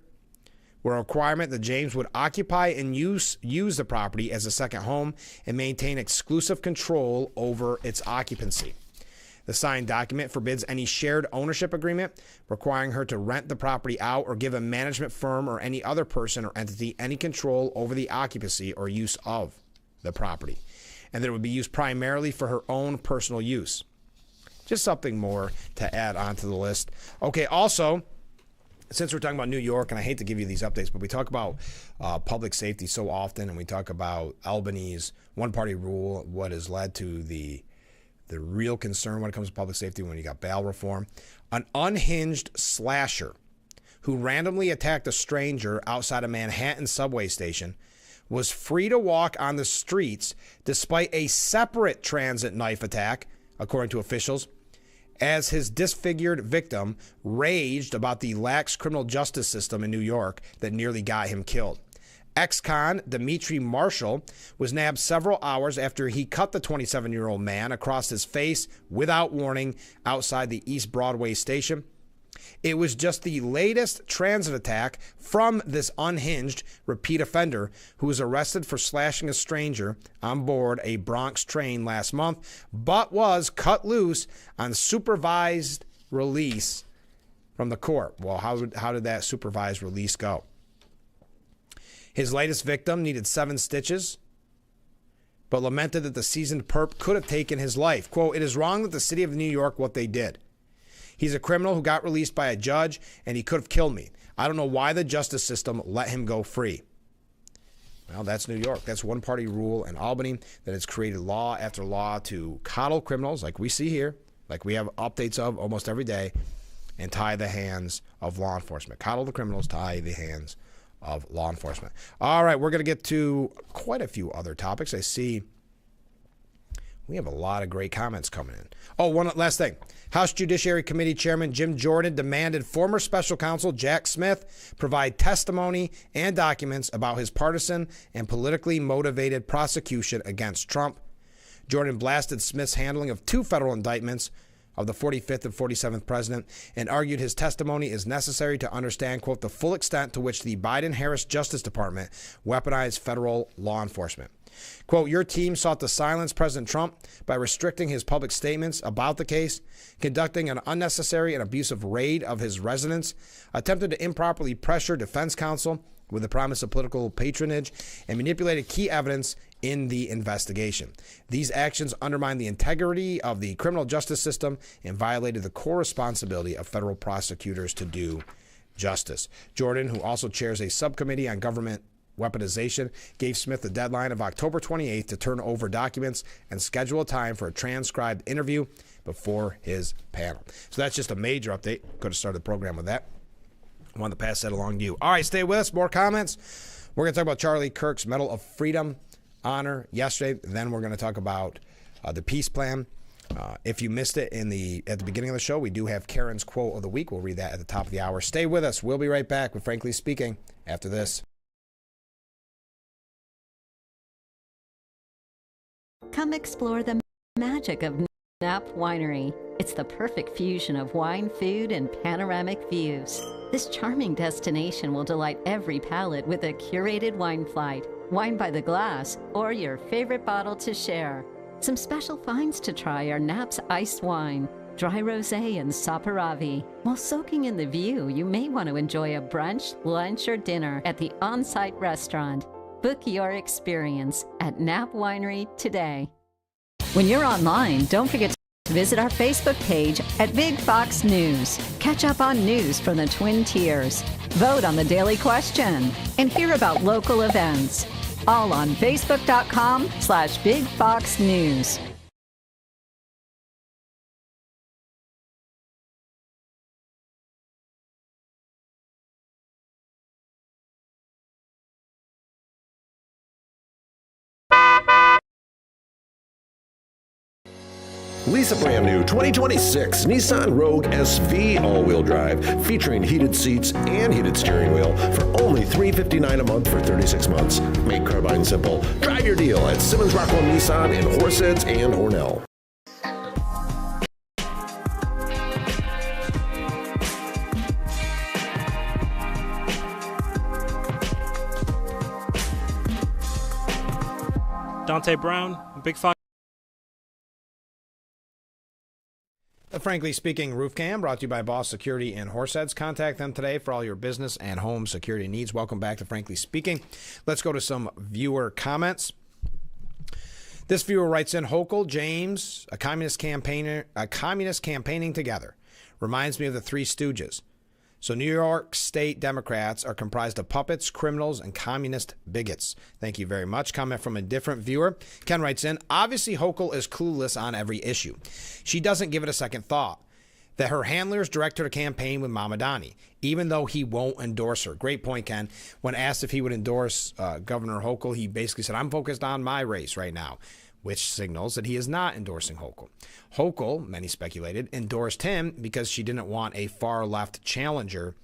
were a requirement that James would occupy and use the property as a second home and maintain exclusive control over its occupancy. The signed document forbids any shared ownership agreement requiring her to rent the property out or give a management firm or any other person or entity any control over the occupancy or use of the property, and that it would be used primarily for her own personal use. Just something more to add onto the list. Okay, also, since we're talking about New York, and I hate to give you these updates, but we talk about public safety so often, and we talk about Albany's one-party rule, what has led to the real concern when it comes to public safety when you got bail reform. An unhinged slasher who randomly attacked a stranger outside a Manhattan subway station was free to walk on the streets despite a separate transit knife attack, according to officials, as his disfigured victim raged about the lax criminal justice system in New York that nearly got him killed. Ex-con Dimitri Marshall was nabbed several hours after he cut the 27-year-old man across his face without warning outside the East Broadway station. It was just the latest transit attack from this unhinged repeat offender who was arrested for slashing a stranger on board a Bronx train last month, but was cut loose on supervised release from the court. Well, how did that supervised release go? His latest victim needed 7 stitches, but lamented that the seasoned perp could have taken his life. Quote, "It is wrong that the city of New York what they did. He's a criminal who got released by a judge, and he could have killed me. I don't know why the justice system let him go free." Well, that's New York. That's one-party rule in Albany that has created law after law to coddle criminals like we see here, like we have updates of almost every day, and tie the hands of law enforcement. Coddle the criminals, tie the hands of law enforcement. All right, we're going to get to quite a few other topics. I see we have a lot of great comments coming in. Oh, one last thing. House Judiciary Committee Chairman Jim Jordan demanded former special counsel Jack Smith provide testimony and documents about his partisan and politically motivated prosecution against Trump. Jordan blasted Smith's handling of 2 federal indictments of the 45th and 47th president and argued his testimony is necessary to understand, quote, the full extent to which the Biden-Harris Justice Department weaponized federal law enforcement. Quote, "Your team sought to silence President Trump by restricting his public statements about the case, conducting an unnecessary and abusive raid of his residence, attempted to improperly pressure defense counsel with the promise of political patronage, and manipulated key evidence in the investigation. These actions undermined the integrity of the criminal justice system and violated the core responsibility of federal prosecutors to do justice." Jordan, who also chairs a subcommittee on government weaponization, gave Smith the deadline of October 28th to turn over documents and schedule a time for a transcribed interview before his panel. So that's just a major update. Could have started the program with that. I wanted to pass that along to you. All right, stay with us. More comments. We're going to talk about Charlie Kirk's Medal of Freedom honor yesterday. Then we're going to talk about the peace plan. If you missed it at the beginning of the show, we do have Karen's quote of the week. We'll read that at the top of the hour. Stay with us. We'll be right back with Frankly Speaking after this. Come explore the magic of Knapp Winery. It's the perfect fusion of wine, food, and panoramic views. This charming destination will delight every palate with a curated wine flight, wine by the glass, or your favorite bottle to share. Some special finds to try are Knapp's iced wine, dry rosé, and Saperavi. While soaking in the view, you may want to enjoy a brunch, lunch, or dinner at the on-site restaurant. Book your experience at Knapp Winery today. When you're online, don't forget to visit our Facebook page at Big Fox News. Catch up on news from the Twin Tiers. Vote on the daily question and hear about local events. All on Facebook.com/Big Fox News. Lisa brand new 2026 Nissan Rogue SV all-wheel drive featuring heated seats and heated steering wheel for only $359 a month for 36 months. Make carbine simple. Drive your deal at Simmons Rockwell Nissan in Horseheads and Hornell. Dante Brown, Big Fox. Frankly Speaking Roof Cam, brought to you by Boss Security in Horseheads. Contact them today for all your business and home security needs. Welcome back to Frankly Speaking. Let's go to some viewer comments. This viewer writes in, Hochul, James, a communist campaigning together. Reminds me of the Three Stooges. So New York State Democrats are comprised of puppets, criminals, and communist bigots. Thank you very much. Comment from a different viewer. Ken writes in, obviously Hochul is clueless on every issue. She doesn't give it a second thought. That her handlers direct her to campaign with Mamadani, even though he won't endorse her. Great point, Ken. When asked if he would endorse Governor Hochul, he basically said, I'm focused on my race right now, which signals that he is not endorsing Hochul. Hochul, many speculated, endorsed him because she didn't want a far-left challenger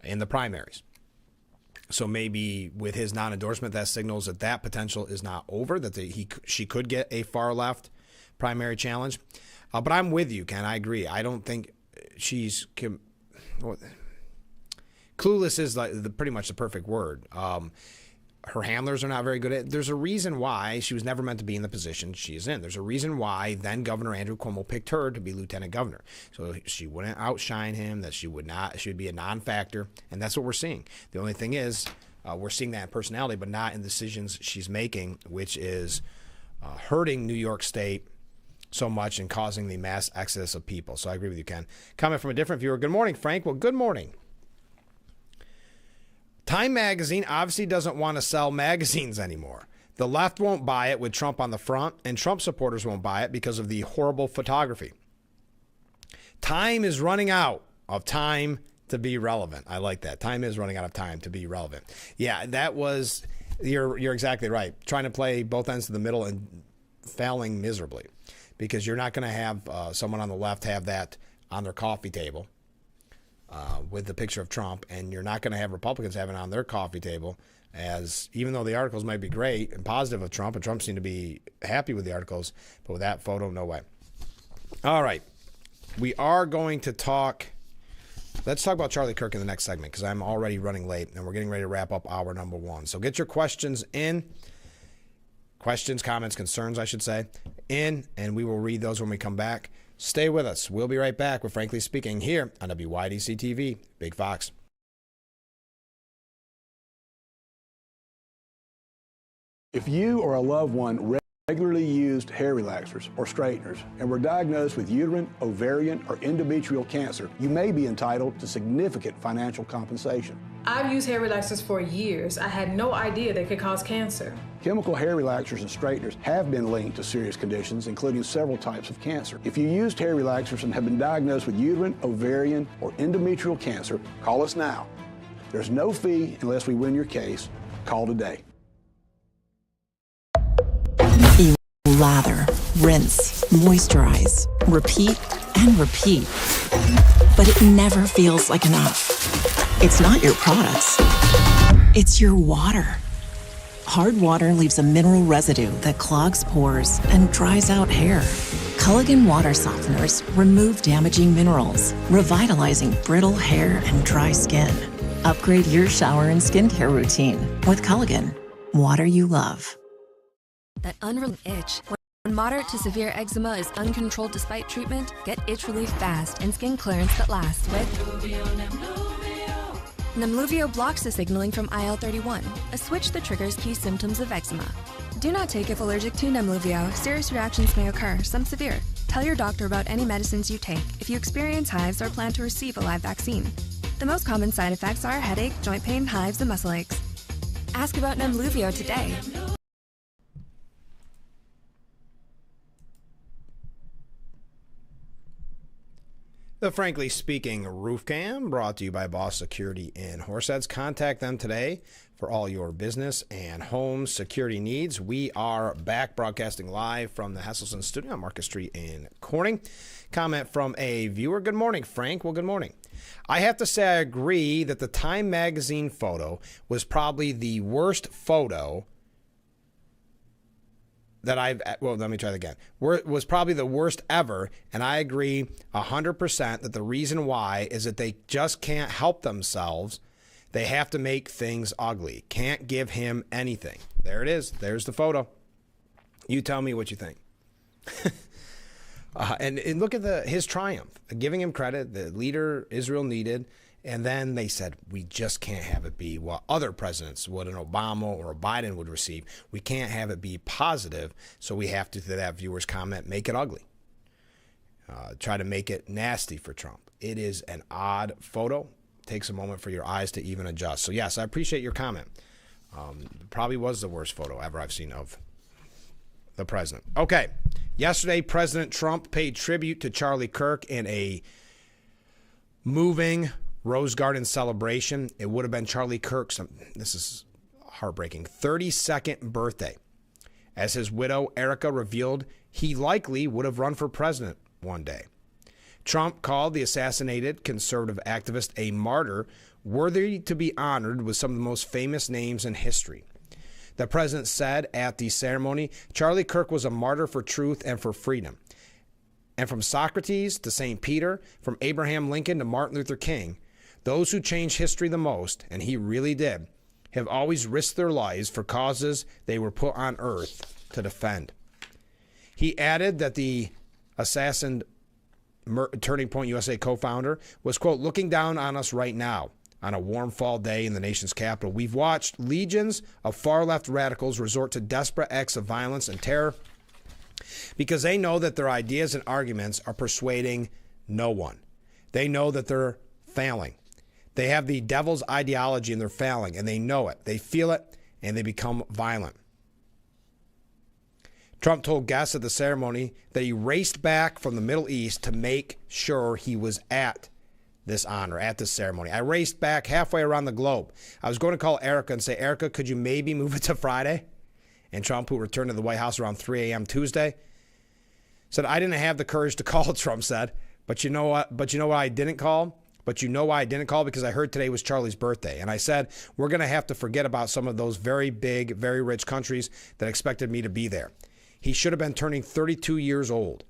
in the primaries. So maybe with his non-endorsement, that signals that that potential is not over, that she could get a far-left primary challenge. But I'm with you, Ken. I agree. I don't think she's clueless is like pretty much the perfect word. Her handlers are not very good at it. There's a reason why she was never meant to be in the position she is in. There's a reason why then Governor Andrew Cuomo picked her to be lieutenant governor. So she wouldn't outshine him, that she would be a non-factor. And that's what we're seeing. The only thing is we're seeing that in personality, but not in decisions she's making, which is hurting New York State so much and causing the mass exodus of people. So I agree with you, Ken. Comment from a different viewer. Good morning, Frank. Well, good morning. Time magazine obviously doesn't want to sell magazines anymore. The left won't buy it with Trump on the front, and Trump supporters won't buy it because of the horrible photography. Time is running out of time to be relevant. I like that. Time is running out of time to be relevant. Yeah, that was, you're exactly right. Trying to play both ends of the middle and failing miserably, because you're not going to have someone on the left have that on their coffee table with the picture of Trump, and you're not going to have Republicans having it on their coffee table, as even though the articles might be great and positive of Trump, and Trump seemed to be happy with the articles, but with that photo, no way. All right. We are going to talk, let's talk about Charlie Kirk in the next segment, because I'm already running late, and we're getting ready to wrap up hour number 1. So get your questions in. Questions, comments, concerns, I should say, in, and we will read those when we come back. Stay with us. We'll be right back with Frankly Speaking here on WYDC TV, Big Fox. If you or a loved one regularly used hair relaxers or straighteners and were diagnosed with uterine, ovarian, or endometrial cancer, you may be entitled to significant financial compensation. I've used hair relaxers for years. I had no idea they could cause cancer. Chemical hair relaxers and straighteners have been linked to serious conditions, including several types of cancer. If you used hair relaxers and have been diagnosed with uterine, ovarian, or endometrial cancer, call us now. There's no fee unless we win your case. Call today. Lather, rinse, moisturize, repeat, and repeat. But it never feels like enough. It's not your products. It's your water. Hard water leaves a mineral residue that clogs pores and dries out hair. Culligan water softeners remove damaging minerals, revitalizing brittle hair and dry skin. Upgrade your shower and skincare routine with Culligan, water you love. That unreal itch. When moderate to severe eczema is uncontrolled despite treatment, get itch relief fast and skin clearance that lasts with Nemluvio blocks the signaling from IL-31, a switch that triggers key symptoms of eczema. Do not take if allergic to Nemluvio. Serious reactions may occur, some severe. Tell your doctor about any medicines you take if you experience hives or plan to receive a live vaccine. The most common side effects are headache, joint pain, hives, and muscle aches. Ask about Nemluvio today. The Frankly Speaking Roof Cam, brought to you by Boss Security in Horseheads. Contact them today for all your business and home security needs. We are back broadcasting live from the Hesselson Studio on Market Street in Corning. Comment from a viewer. Good morning, Frank. Well, good morning. I have to say I agree that the Time magazine photo was probably the worst photo that let me try that again. Was probably the worst ever, and I agree 100% that the reason why is that they just can't help themselves. They have to make things ugly. Can't give him anything. There it is. There's the photo. You tell me what you think. And look at his triumph, giving him credit, the leader Israel needed. And then they said, we just can't have it be what other presidents, what an Obama or a Biden would receive. We can't have it be positive, so we have to that viewer's comment, make it ugly. Try to make it nasty for Trump. It is an odd photo takes a moment for your eyes to even adjust. So, yes, I appreciate your comment. Probably was the worst photo ever I've seen of the president. Okay. Yesterday, President Trump paid tribute to Charlie Kirk in a moving Rose Garden celebration. It would have been Charlie Kirk's, this is heartbreaking, 32nd birthday. As his widow, Erica, revealed he likely would have run for president one day. Trump called the assassinated conservative activist a martyr worthy to be honored with some of the most famous names in history. The president said at the ceremony, Charlie Kirk was a martyr for truth and for freedom. And from Socrates to St. Peter, from Abraham Lincoln to Martin Luther King, those who changed history the most, and he really did, have always risked their lives for causes they were put on earth to defend. He added that the assassin Turning Point USA co-founder was, quote, looking down on us right now on a warm fall day in the nation's capital. We've watched legions of far-left radicals resort to desperate acts of violence and terror because they know that their ideas and arguments are persuading no one. They know that they're failing. They have the devil's ideology and they're failing, and they know it. They feel it, and they become violent. Trump told guests at the ceremony that he raced back from the Middle East to make sure he was at this honor, at this ceremony. I raced back halfway around the globe. I was going to call Erica and say, Erica, could you maybe move it to Friday? And Trump, who returned to the White House around 3 a.m. Tuesday, said, I didn't have the courage to call, Trump said. But you know what? But you know why I didn't call? But you know why I didn't call? Because I heard today was Charlie's birthday. And I said, we're going to have to forget about some of those very big, very rich countries that expected me to be there. He should have been turning 32 years old.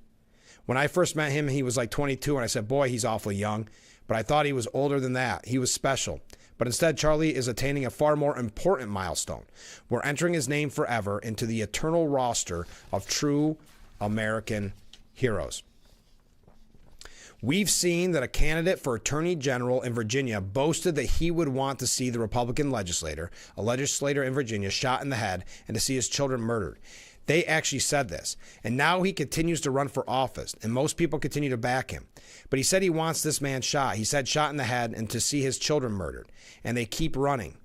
When I first met him, he was like 22, and I said, boy, he's awfully young. But I thought he was older than that. He was special. But instead, Charlie is attaining a far more important milestone. We're entering his name forever into the eternal roster of true American heroes. We've seen that a candidate for Attorney General in Virginia boasted that he would want to see the Republican legislator in Virginia, shot in the head and to see his children murdered. They actually said this. And now he continues to run for office, and most people continue to back him. But he said he wants this man shot. He said shot in the head and to see his children murdered. And they keep running.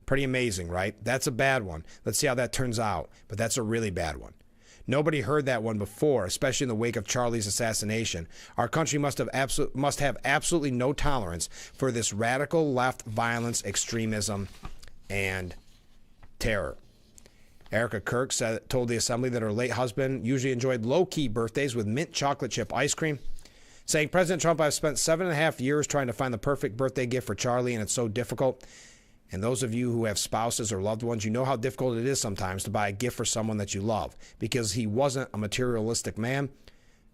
Pretty amazing, right? That's a bad one. Let's see how that turns out. But that's a really bad one. Nobody heard that one before, especially in the wake of Charlie's assassination. Our country must have absolutely no tolerance for this radical left violence, extremism, and terror. Erica Kirk told the assembly that her late husband usually enjoyed low-key birthdays with mint chocolate chip ice cream, saying, President Trump, I've spent 7.5 years trying to find the perfect birthday gift for Charlie, and it's so difficult. And those of you who have spouses or loved ones, you know how difficult it is sometimes to buy a gift for someone that you love, because he wasn't a materialistic man,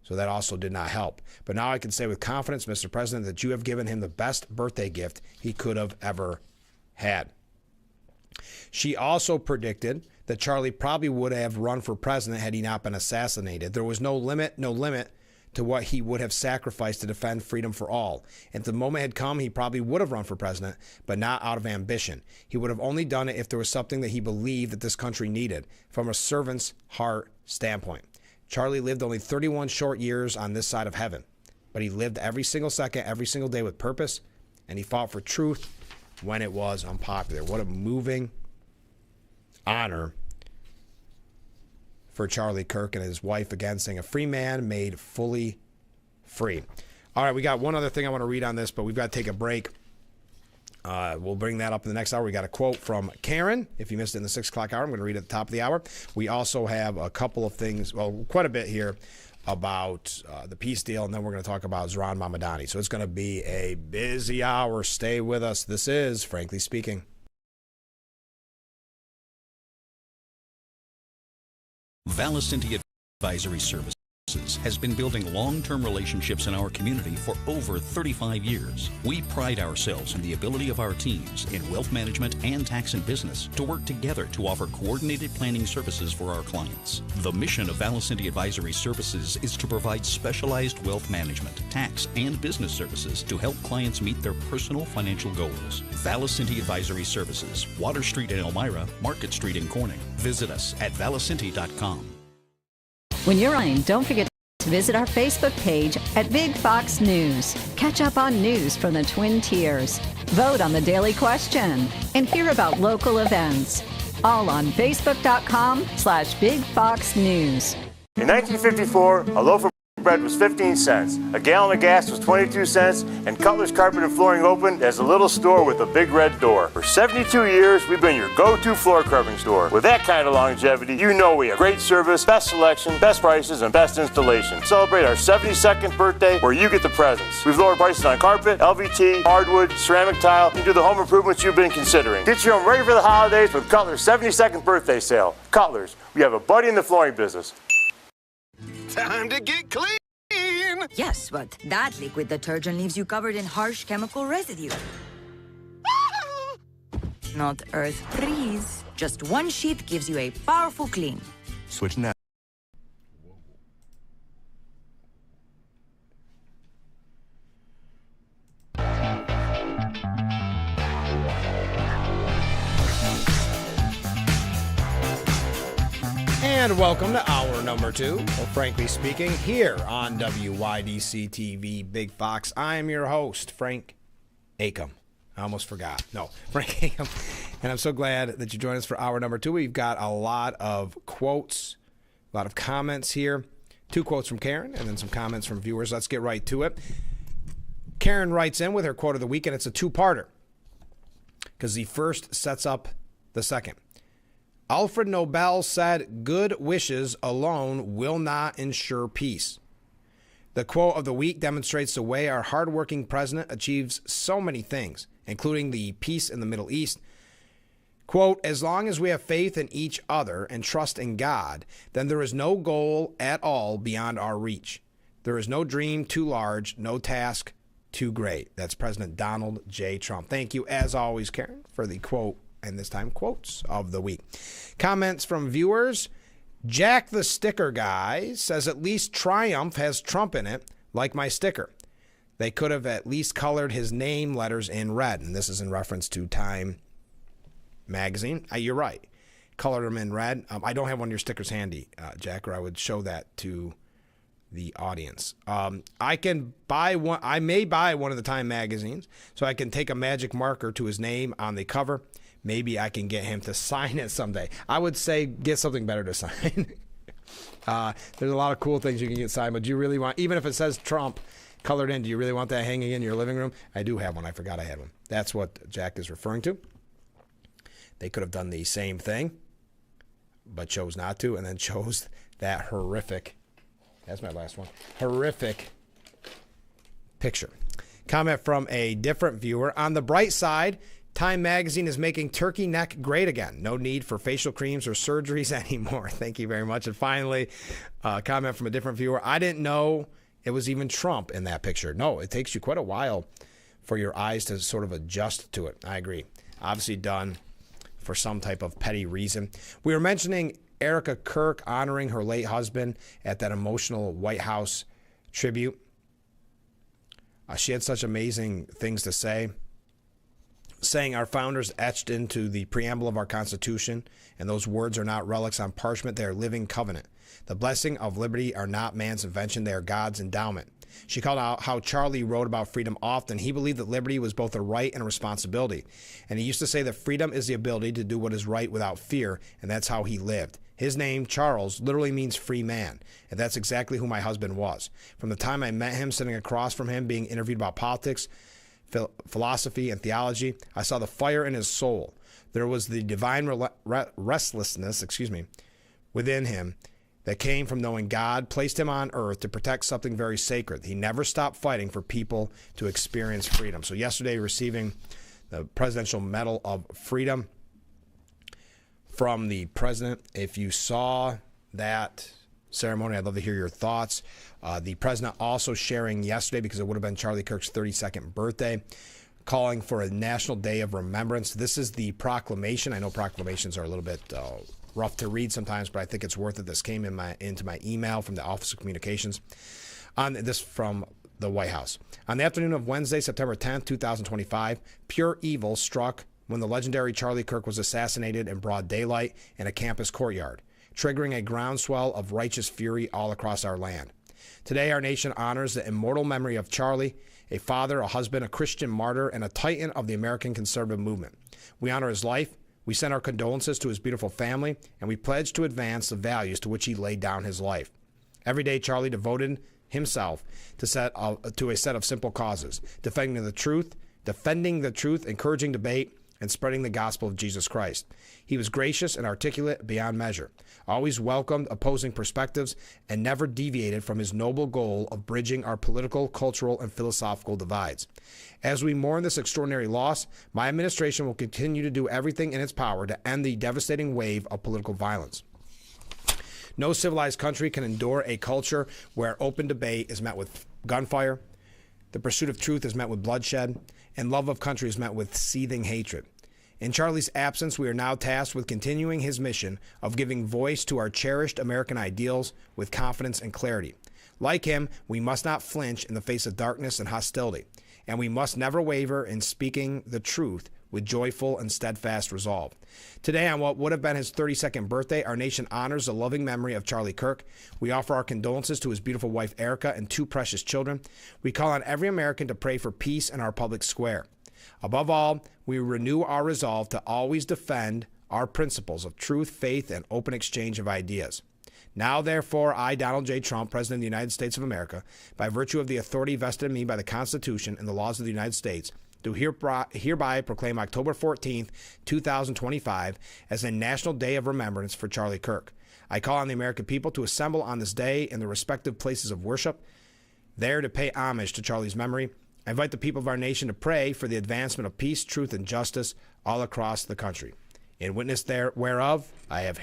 so that also did not help. But now I can say with confidence, Mr. President, that you have given him the best birthday gift he could have ever had. She also predicted that Charlie probably would have run for president had he not been assassinated. There was no limit to what he would have sacrificed to defend freedom for all. If the moment had come, he probably would have run for president, but not out of ambition. He would have only done it if there was something that he believed that this country needed from a servant's heart standpoint. Charlie lived only 31 short years on this side of heaven, but he lived every single second, every single day with purpose, and he fought for truth when it was unpopular. What a moving honor for Charlie Kirk and his wife, again, saying a free man made fully free. All right, we got one other thing I want to read on this, but we've got to take a break. We'll bring that up in the next hour. We got a quote from Karen. If you missed it in the 6 o'clock hour, I'm going to read it at the top of the hour. We also have a couple of things, well, quite a bit here about the peace deal, and then we're going to talk about Zohran Mamdani. So it's going to be a busy hour. Stay with us. This is Frankly Speaking. Valicity Advisory Services has been building long-term relationships in our community for over 35 years. We pride ourselves in the ability of our teams in wealth management and tax and business to work together to offer coordinated planning services for our clients. The mission of Valicity Advisory Services is to provide specialized wealth management, tax, and business services to help clients meet their personal financial goals. Valicity Advisory Services, Water Street in Elmira, Market Street in Corning. Visit us at valicity.com. When you're running, don't forget visit our Facebook page at Big Fox News. Catch up on news from the Twin Tiers. Vote on the daily question and hear about local events. All on Facebook.com/Big Fox News. In 1954, a loaf of bread was 15 cents, a gallon of gas was 22 cents, and Cutler's Carpet and Flooring opened as a little store with a big red door. For 72 years, we've been your go-to floor covering store. With that kind of longevity, you know we have great service, best selection, best prices, and best installation. Celebrate our 72nd birthday where you get the presents. We've lowered prices on carpet, LVT, hardwood, ceramic tile, and do the home improvements you've been considering. Get your home ready for the holidays with Cutler's 72nd birthday sale. Cutler's, we have a buddy in the flooring business. Time to get clean! Yes, but that liquid detergent leaves you covered in harsh chemical residue. Not Earth Breeze. Just one sheet gives you a powerful clean. Switch now. And welcome to hour number 2, or frankly speaking, here on WYDC TV Big Fox. I am your host, Frank Acom. I almost forgot. No, Frank Acom. And I'm so glad that you joined us for hour number 2. We've got a lot of quotes, a lot of comments here. 2 quotes from Karen and then some comments from viewers. Let's get right to it. Karen writes in with her quote of the week, and it's a 2-parter because the first sets up the second. Alfred Nobel said, "Good wishes alone will not ensure peace." The quote of the week demonstrates the way our hardworking president achieves so many things, including the peace in the Middle East. Quote, "As long as we have faith in each other and trust in God, then there is no goal at all beyond our reach. There is no dream too large, no task too great." That's President Donald J. Trump. Thank you, as always, Karen, for the quote, and this time quotes of the week. Comments from viewers. Jack the Sticker Guy says, "At least Triumph has Trump in it, like my sticker. They could have at least colored his name letters in red." And this is in reference to Time magazine. You're right. Colored them in red. I don't have one of your stickers handy, Jack, or I would show that to the audience. I can buy one. I may buy one of the Time magazines, so I can take a magic marker to his name on the cover. Maybe I can get him to sign it someday. I would say get something better to sign. There's a lot of cool things you can get signed, but do you really want, even if it says Trump colored in, do you really want that hanging in your living room? I do have one. I forgot I had one. That's what Jack is referring to. They could have done the same thing, but chose not to, and then chose that horrific, that's my last one, horrific picture. Comment from a different viewer. On the bright side, Time magazine is making turkey neck great again. No need for facial creams or surgeries anymore. Thank you very much. And finally, a comment from a different viewer. I didn't know it was even Trump in that picture. No, it takes you quite a while for your eyes to sort of adjust to it. I agree. Obviously done for some type of petty reason. We were mentioning Erica Kirk honoring her late husband at that emotional White House tribute. She had such amazing things to say, saying our founders etched into the preamble of our Constitution, and those words are not relics on parchment, they are living covenant. The blessing of liberty are not man's invention, they are God's endowment. She called out how Charlie wrote about freedom often. He believed that liberty was both a right and a responsibility. And he used to say that freedom is the ability to do what is right without fear, and that's how he lived. His name, Charles, literally means free man, and that's exactly who my husband was. From the time I met him, sitting across from him, being interviewed about politics, philosophy, and theology, I saw the fire in his soul. There was the divine restlessness, within him that came from knowing God placed him on earth to protect something very sacred. He never stopped fighting for people to experience freedom. So yesterday, receiving the Presidential Medal of Freedom from the president. If you saw that ceremony, I'd love to hear your thoughts. The president also sharing yesterday, because it would have been Charlie Kirk's 32nd birthday, calling for a National Day of Remembrance. This is the proclamation. I know proclamations are a little bit rough to read sometimes, but I think it's worth it. This came into my email from the Office of Communications. On this from the White House. On the afternoon of Wednesday, September 10th, 2025, pure evil struck when the legendary Charlie Kirk was assassinated in broad daylight in a campus courtyard, triggering a groundswell of righteous fury all across our land. Today, our nation honors the immortal memory of Charlie, a father, a husband, a Christian martyr, and a titan of the American conservative movement. We honor his life, we send our condolences to his beautiful family, and we pledge to advance the values to which he laid down his life. Every day, Charlie devoted himself to a set of simple causes: defending the truth, encouraging debate, and spreading the gospel of Jesus Christ. He was gracious and articulate beyond measure, always welcomed opposing perspectives, and never deviated from his noble goal of bridging our political, cultural, and philosophical divides. As we mourn this extraordinary loss, my administration will continue to do everything in its power to end the devastating wave of political violence. No civilized country can endure a culture where open debate is met with gunfire, the pursuit of truth is met with bloodshed, and love of country is met with seething hatred. In Charlie's absence, we are now tasked with continuing his mission of giving voice to our cherished American ideals with confidence and clarity. Like him, we must not flinch in the face of darkness and hostility, and we must never waver in speaking the truth with joyful and steadfast resolve. Today, on what would have been his 32nd birthday, our nation honors the loving memory of Charlie Kirk. We offer our condolences to his beautiful wife, Erica, and 2 precious children. We call on every American to pray for peace in our public square. Above all, we renew our resolve to always defend our principles of truth, faith, and open exchange of ideas. Now, therefore, I, Donald J. Trump, President of the United States of America, by virtue of the authority vested in me by the Constitution and the laws of the United States, do hereby proclaim October 14th, 2025 as a National Day of Remembrance for Charlie Kirk. I call on the American people to assemble on this day in their respective places of worship, there to pay homage to Charlie's memory. I invite the people of our nation to pray for the advancement of peace, truth, and justice all across the country. In witness whereof, I have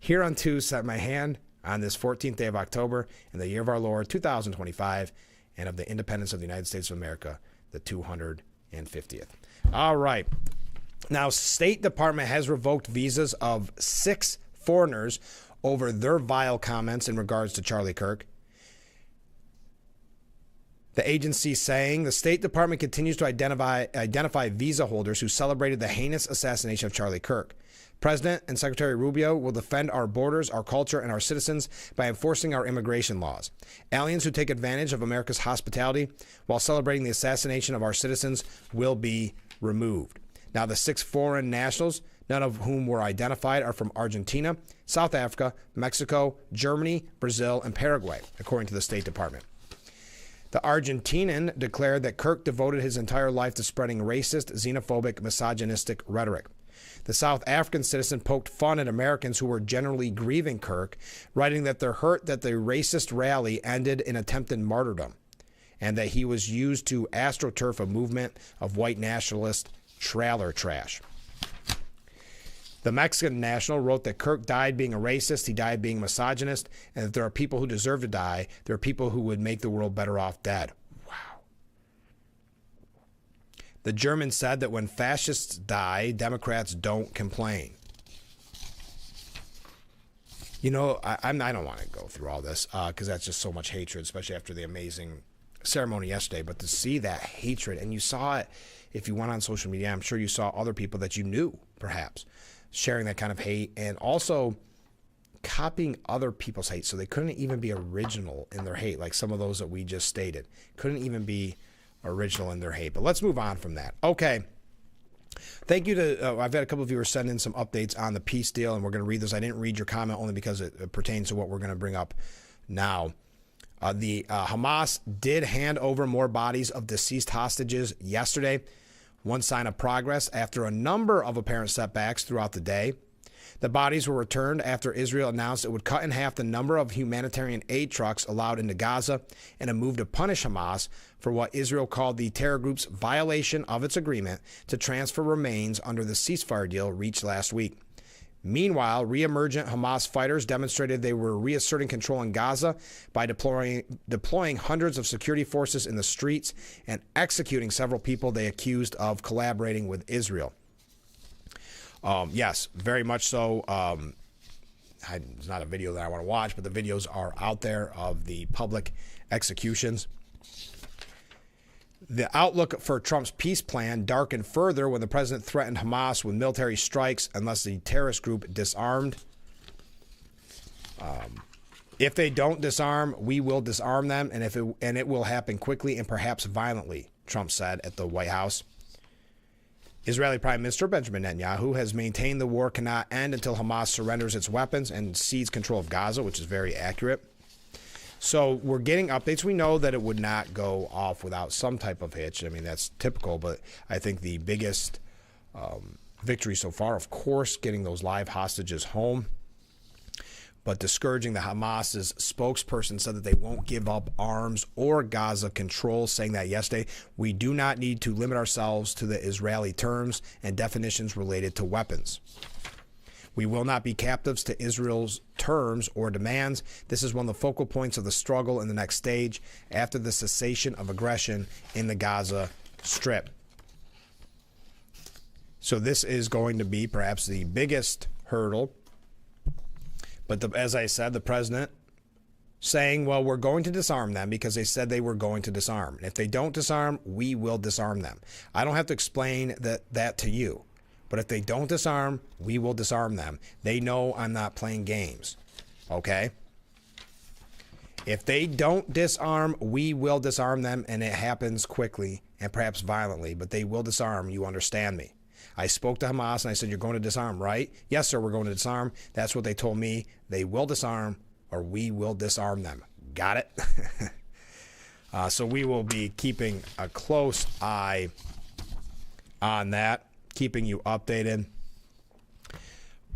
hereunto set my hand on this 14th day of October in the year of our Lord, 2025, and of the independence of the United States of America, the 250th. All right. Now, State Department has revoked visas of 6 foreigners over their vile comments in regards to Charlie Kirk. The agency saying the State Department continues to identify visa holders who celebrated the heinous assassination of Charlie Kirk. President and Secretary Rubio will defend our borders, our culture, and our citizens by enforcing our immigration laws. Aliens who take advantage of America's hospitality while celebrating the assassination of our citizens will be removed. Now, the 6 foreign nationals, none of whom were identified, are from Argentina, South Africa, Mexico, Germany, Brazil, and Paraguay, according to the State Department. The Argentinian declared that Kirk devoted his entire life to spreading racist, xenophobic, misogynistic rhetoric. The South African citizen poked fun at Americans who were generally grieving Kirk, writing that they're hurt that the racist rally ended in attempted martyrdom, and that he was used to astroturf a movement of white nationalist trailer trash. The Mexican national wrote that Kirk died being a racist, he died being a misogynist, and that there are people who deserve to die. There are people who would make the world better off dead. Wow. The German said that when fascists die, Democrats don't complain. You know, I don't want to go through all this because that's just so much hatred, especially after the amazing ceremony yesterday. But to see that hatred, and you saw it if you went on social media, I'm sure you saw other people that you knew, perhaps, sharing that kind of hate and also copying other people's hate. So they couldn't even be original in their hate, like some of those that we just stated. Couldn't even be original in their hate. But let's move on from that. Okay. Thank you to, I've had a couple of viewers send in some updates on the peace deal, and we're going to read those. I didn't read your comment only because it pertains to what we're going to bring up now. The Hamas did hand over more bodies of deceased hostages yesterday. One sign of progress after a number of apparent setbacks throughout the day. The bodies were returned after Israel announced it would cut in half the number of humanitarian aid trucks allowed into Gaza in a move to punish Hamas for what Israel called the terror group's violation of its agreement to transfer remains under the ceasefire deal reached last week. Meanwhile, re-emergent Hamas fighters demonstrated they were reasserting control in Gaza by deploying hundreds of security forces in the streets and executing several people they accused of collaborating with Israel. Yes, very much so. It's not a video that I want to watch, but the videos are out there of the public executions. The outlook for Trump's peace plan darkened further when the president threatened Hamas with military strikes unless the terrorist group disarmed. If they don't disarm, we will disarm them, and it will happen quickly and perhaps violently, Trump said at the White House. Israeli Prime Minister Benjamin Netanyahu has maintained the war cannot end until Hamas surrenders its weapons and cedes control of Gaza, which is very accurate. So we're getting updates. We know that it would not go off without some type of hitch. I mean, that's typical, but I think the biggest victory so far, of course, getting those live hostages home. But discouraging the Hamas's spokesperson said that they won't give up arms or Gaza control, saying that yesterday, we do not need to limit ourselves to the Israeli terms and definitions related to weapons. We will not be captives to Israel's terms or demands. This is one of the focal points of the struggle in the next stage after the cessation of aggression in the Gaza Strip. So this is going to be perhaps the biggest hurdle. But as I said, the president saying, well, we're going to disarm them because they said they were going to disarm. And if they don't disarm, we will disarm them. I don't have to explain that to you. But if they don't disarm, we will disarm them. They know I'm not playing games. Okay? If they don't disarm, we will disarm them, and it happens quickly and perhaps violently. But they will disarm. You understand me. I spoke to Hamas and I said, you're going to disarm, right? Yes, sir, we're going to disarm. That's what they told me. They will disarm or we will disarm them. Got it? So we will be keeping a close eye on that, keeping you updated.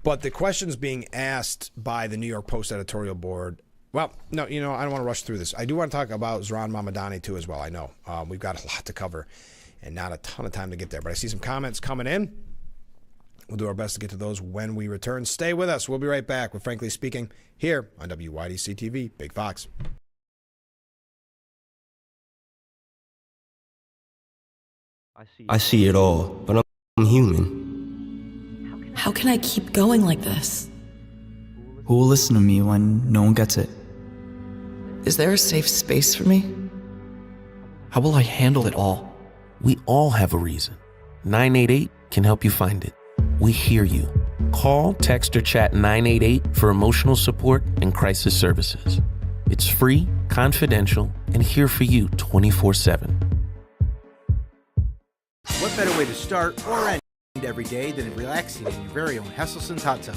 But the questions being asked by the New York Post editorial board, well, no, I don't want to rush through this. I do want to talk about Zohran Mamdani too as well. I know we've got a lot to cover and not a ton of time to get there. But I see some comments coming in. We'll do our best to get to those when we return. Stay with us. We'll be right back with Frankly Speaking here on WYDC TV, Big Fox. I see it all, but I'm human. How can I keep going like this? Who will listen to me when no one gets it? Is there a safe space for me? How will I handle it all? We all have a reason. 988 can help you find it. We hear you. Call, text, or chat 988 for emotional support and crisis services. It's free, confidential, and here for you 24/7. What better way to start or end every day than relaxing in your very own Hesselson's hot tub?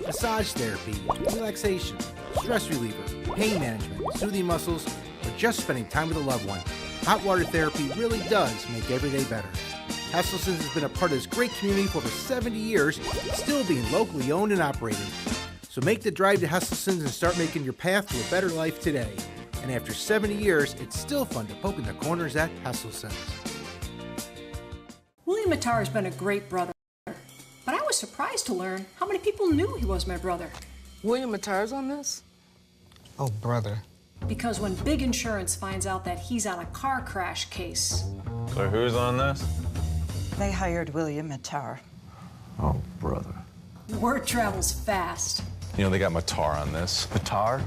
Massage therapy, relaxation, stress reliever, pain management, soothing muscles, or just spending time with a loved one. Hot water therapy really does make every day better. Hesselson's has been a part of this great community for over 70 years, still being locally owned and operated. So make the drive to Hesselson's and start making your path to a better life today. And after 70 years, it's still fun to poke in the corners at Hesselson's. William Mattar has been a great brother, but I was surprised to learn how many people knew he was my brother. William Mattar's on this? Oh, brother. Because when Big Insurance finds out that he's on a car crash case. So who's on this? They hired William Mattar. Oh, brother. Word travels fast. They got Mattar on this. Mattar?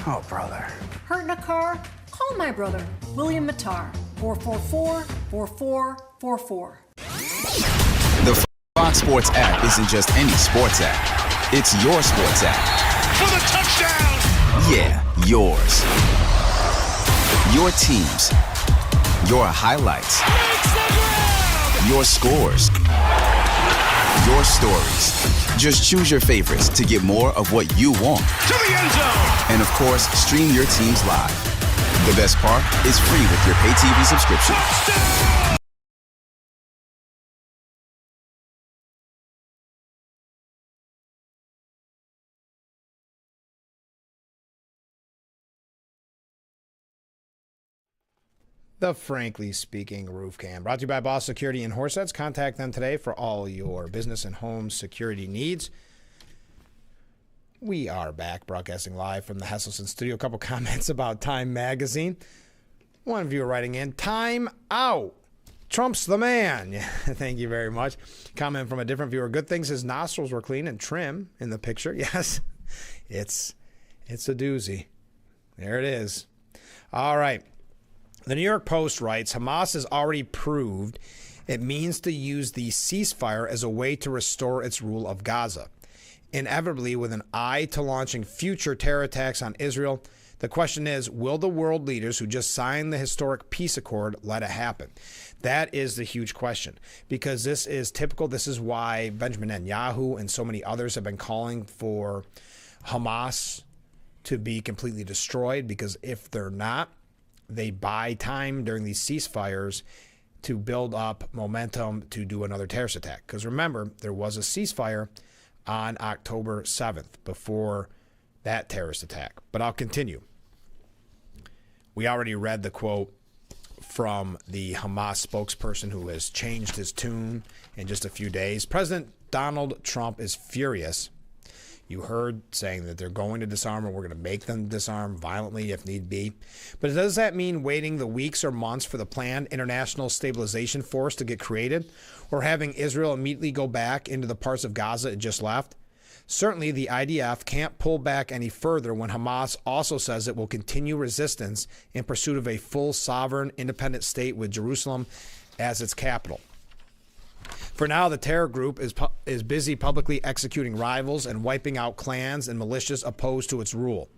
Oh, brother. Hurt in a car? Call my brother, William Mattar. 444-4444. The Fox Sports app isn't just any sports app. It's your sports app. For the touchdown! Yeah, yours. Your teams. Your highlights. Your scores. Your stories. Just choose your favorites to get more of what you want. To the end zone! And of course, stream your teams live. The best part is free with your pay TV subscription. The Frankly Speaking Roof Cam, brought to you by Boss Security in Horseheads. Contact them today for all your business and home security needs. We are back broadcasting live from the Hesselson studio. A couple comments about Time Magazine. One viewer writing in, time out. Trump's the man. Yeah, thank you very much. Comment from a different viewer. Good things his nostrils were clean and trim in the picture. Yes, it's a doozy. There it is. All right. The New York Post writes, Hamas has already proved it means to use the ceasefire as a way to restore its rule of Gaza. inevitably with an eye to launching future terror attacks on Israel. The question is, will the world leaders who just signed the historic peace accord let it happen? That is the huge question, because this is typical. This is why Benjamin Netanyahu and so many others have been calling for Hamas to be completely destroyed, because if they're not, they buy time during these ceasefires to build up momentum to do another terrorist attack. Because remember, there was a ceasefire on October 7th before that terrorist attack. But I'll continue. We already read the quote from the Hamas spokesperson who has changed his tune in just a few days. President Donald Trump is furious. You heard saying that they're going to disarm, and we're going to make them disarm violently if need be. But does that mean waiting the weeks or months for the planned international stabilization force to get created, or having Israel immediately go back into the parts of Gaza it just left? Certainly, the IDF can't pull back any further when Hamas also says it will continue resistance in pursuit of a full, sovereign, independent state with Jerusalem as its capital. For now, the terror group is busy publicly executing rivals and wiping out clans and militias opposed to its rule.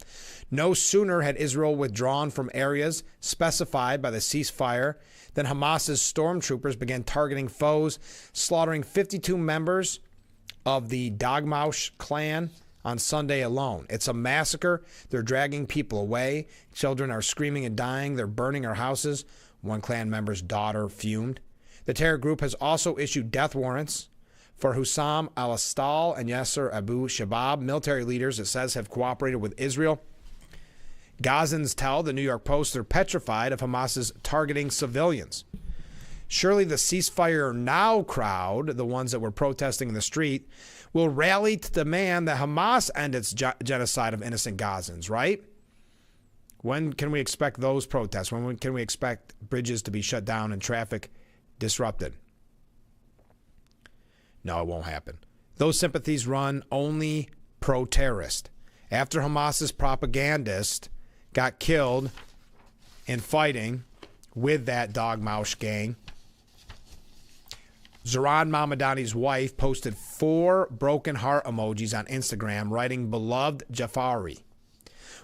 No sooner had Israel withdrawn from areas specified by the ceasefire than Hamas's stormtroopers began targeting foes, slaughtering 52 members of the Dagmaush clan on Sunday alone. It's a massacre. They're dragging people away. Children are screaming and dying. They're burning our houses. One clan member's daughter fumed. The terror group has also issued death warrants for Hussam al-Astal and Yasser Abu Shabab, military leaders it says have cooperated with Israel. Gazans tell the New York Post they're petrified of Hamas's targeting civilians. Surely the ceasefire now crowd, the ones that were protesting in the street, will rally to demand that Hamas end its genocide of innocent Gazans, right? When can we expect those protests? When can we expect bridges to be shut down and traffic disrupted? No, it won't happen. Those sympathies run only pro-terrorist. After Hamas's propagandist got killed in fighting with that Dagmaush gang, Zoran Mamadani's wife posted 4 broken heart emojis on Instagram, writing "Beloved Jafari."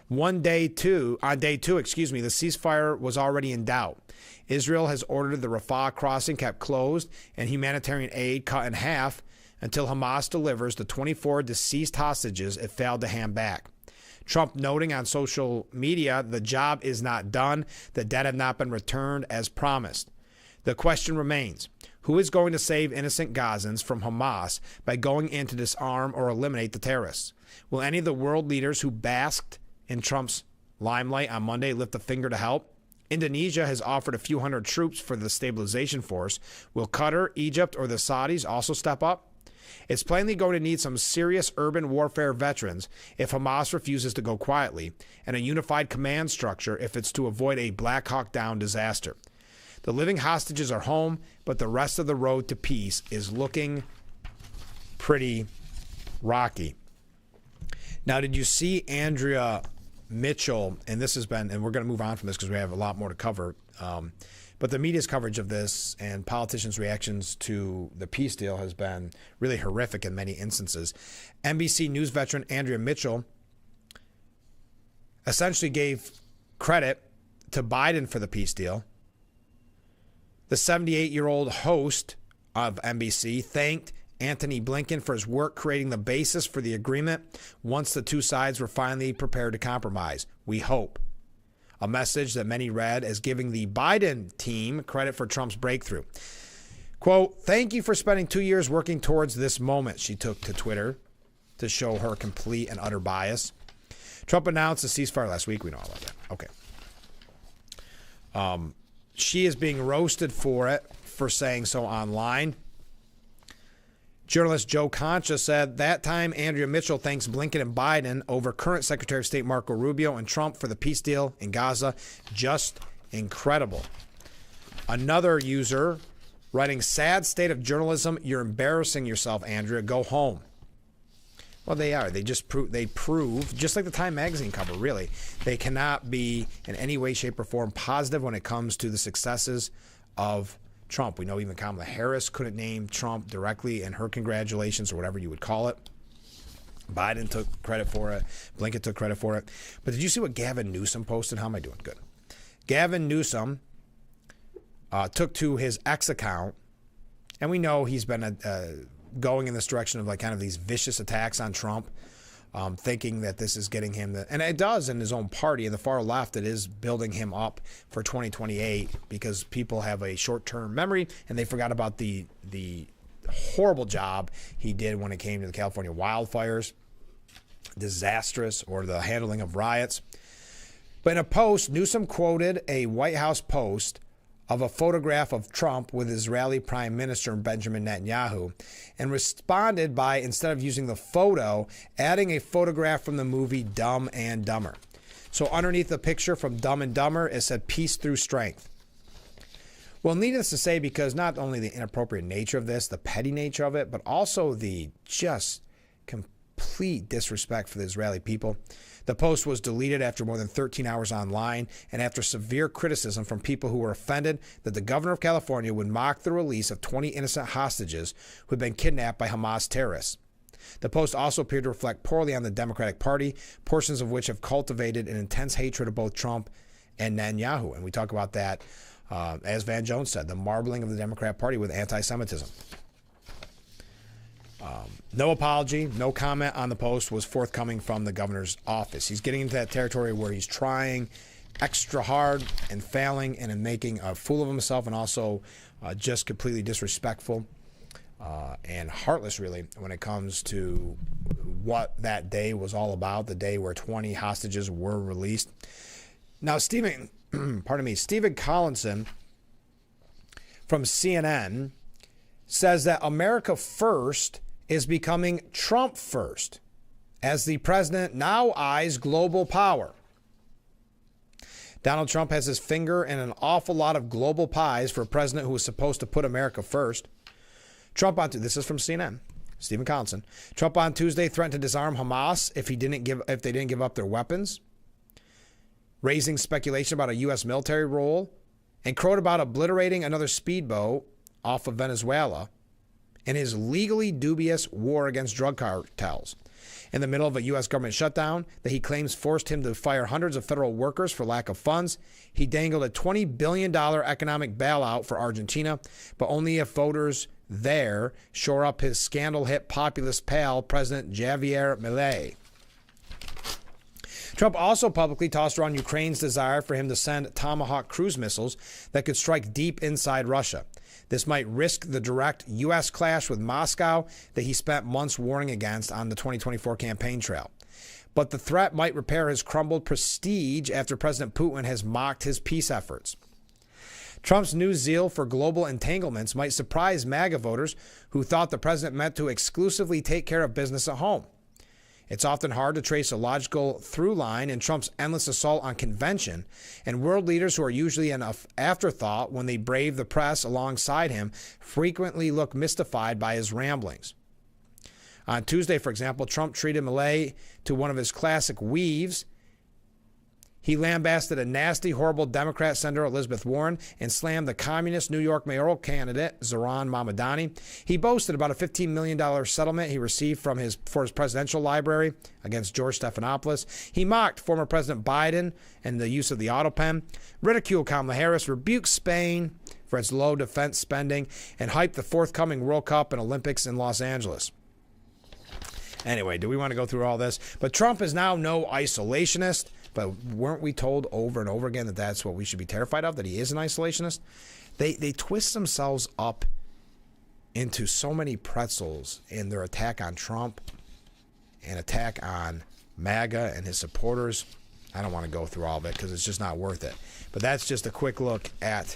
On day two, the ceasefire was already in doubt. Israel has ordered the Rafah crossing kept closed and humanitarian aid cut in half until Hamas delivers the 24 deceased hostages it failed to hand back. Trump noting on social media the job is not done, the dead have not been returned as promised. The question remains, who is going to save innocent Gazans from Hamas by going in to disarm or eliminate the terrorists? Will any of the world leaders who basked in Trump's limelight on Monday lift a finger to help? Indonesia has offered a few hundred troops for the stabilization force. Will Qatar, Egypt, or the Saudis also step up? It's plainly going to need some serious urban warfare veterans if Hamas refuses to go quietly, and a unified command structure if it's to avoid a Black Hawk Down disaster. The living hostages are home, but the rest of the road to peace is looking pretty rocky. Now, did you see Andrea Mitchell, and this has been, and we're going to move on from this because we have a lot more to cover, but the media's coverage of this and politicians' reactions to the peace deal has been really horrific in many instances. NBC News veteran Andrea Mitchell essentially gave credit to Biden for the peace deal. The 78-year-old host of NBC thanked Antony Blinken for his work creating the basis for the agreement once the two sides were finally prepared to compromise. We hope. A message that many read as giving the Biden team credit for Trump's breakthrough. Quote, "Thank you for spending 2 years working towards this moment," she took to Twitter to show her complete and utter bias. Trump announced a ceasefire last week. We know all about that. Okay. She is being roasted for it, for saying so online. Journalist Joe Concha said that time Andrea Mitchell thanks Blinken and Biden over current Secretary of State Marco Rubio and Trump for the peace deal in Gaza. Just incredible. Another user writing, "Sad state of journalism. You're embarrassing yourself, Andrea. Go home." Well, they are. They prove, just like the Time magazine cover, really, they cannot be in any way, shape, or form positive when it comes to the successes of Trump. We know even Kamala Harris couldn't name Trump directly in her congratulations or whatever you would call it. Biden took credit for it. Blinken took credit for it. But did you see what Gavin Newsom posted? How am I doing? Good. Gavin Newsom took to his X account, and we know he's been going in this direction of like kind of these vicious attacks on Trump, thinking that this is getting him and it does in his own party. In the far left, it is building him up for 2028 because people have a short-term memory and they forgot about the horrible job he did when it came to the California wildfires. Disastrous, or the handling of riots. But in a post, Newsom quoted a White House post of a photograph of Trump with Israeli Prime Minister Benjamin Netanyahu and responded by, instead of using the photo, adding a photograph from the movie Dumb and Dumber. So underneath the picture from Dumb and Dumber, it said peace through strength. Well, needless to say, because not only the inappropriate nature of this, the petty nature of it, but also the just complete disrespect for the Israeli people. The post was deleted after more than 13 hours online and after severe criticism from people who were offended that the governor of California would mock the release of 20 innocent hostages who had been kidnapped by Hamas terrorists. The post also appeared to reflect poorly on the Democratic Party, portions of which have cultivated an intense hatred of both Trump and Netanyahu. And we talk about that, as Van Jones said, the marbling of the Democrat Party with anti-Semitism. No apology, no comment on the post was forthcoming from the governor's office. He's getting into that territory where he's trying extra hard and failing and in making a fool of himself, and also just completely disrespectful and heartless, really, when it comes to what that day was all about, the day where 20 hostages were released. Now, Stephen Collinson from CNN says that America First is becoming Trump First as the president now eyes global power. Donald Trump has his finger in an awful lot of global pies for a president who was supposed to put America first. This is from CNN, Stephen Collinson. Trump on Tuesday threatened to disarm Hamas if they didn't give up their weapons, raising speculation about a U.S. military role, and crowed about obliterating another speedboat off of Venezuela in his legally dubious war against drug cartels. In the middle of a U.S. government shutdown that he claims forced him to fire hundreds of federal workers for lack of funds, he dangled a $20 billion economic bailout for Argentina, but only if voters there shore up his scandal-hit populist pal, President Javier Milei. Trump also publicly tossed around Ukraine's desire for him to send Tomahawk cruise missiles that could strike deep inside Russia. This might risk the direct U.S. clash with Moscow that he spent months warning against on the 2024 campaign trail. But the threat might repair his crumbled prestige after President Putin has mocked his peace efforts. Trump's new zeal for global entanglements might surprise MAGA voters who thought the president meant to exclusively take care of business at home. It's often hard to trace a logical through line in Trump's endless assault on convention, and world leaders who are usually an afterthought when they brave the press alongside him frequently look mystified by his ramblings. On Tuesday, for example, Trump treated Milei to one of his classic weaves. He lambasted a nasty, horrible Democrat Senator Elizabeth Warren and slammed the communist New York mayoral candidate Zohran Mamdani. He boasted about a $15 million settlement he received for his presidential library against George Stephanopoulos. He mocked former President Biden and the use of the auto pen, ridiculed Kamala Harris, rebuked Spain for its low defense spending, and hyped the forthcoming World Cup and Olympics in Los Angeles. Anyway, do we want to go through all this? But Trump is now no isolationist. But weren't we told over and over again that that's what we should be terrified of, that he is an isolationist? They twist themselves up into so many pretzels in their attack on Trump and attack on MAGA and his supporters. I don't want to go through all of it because it's just not worth it. But that's just a quick look at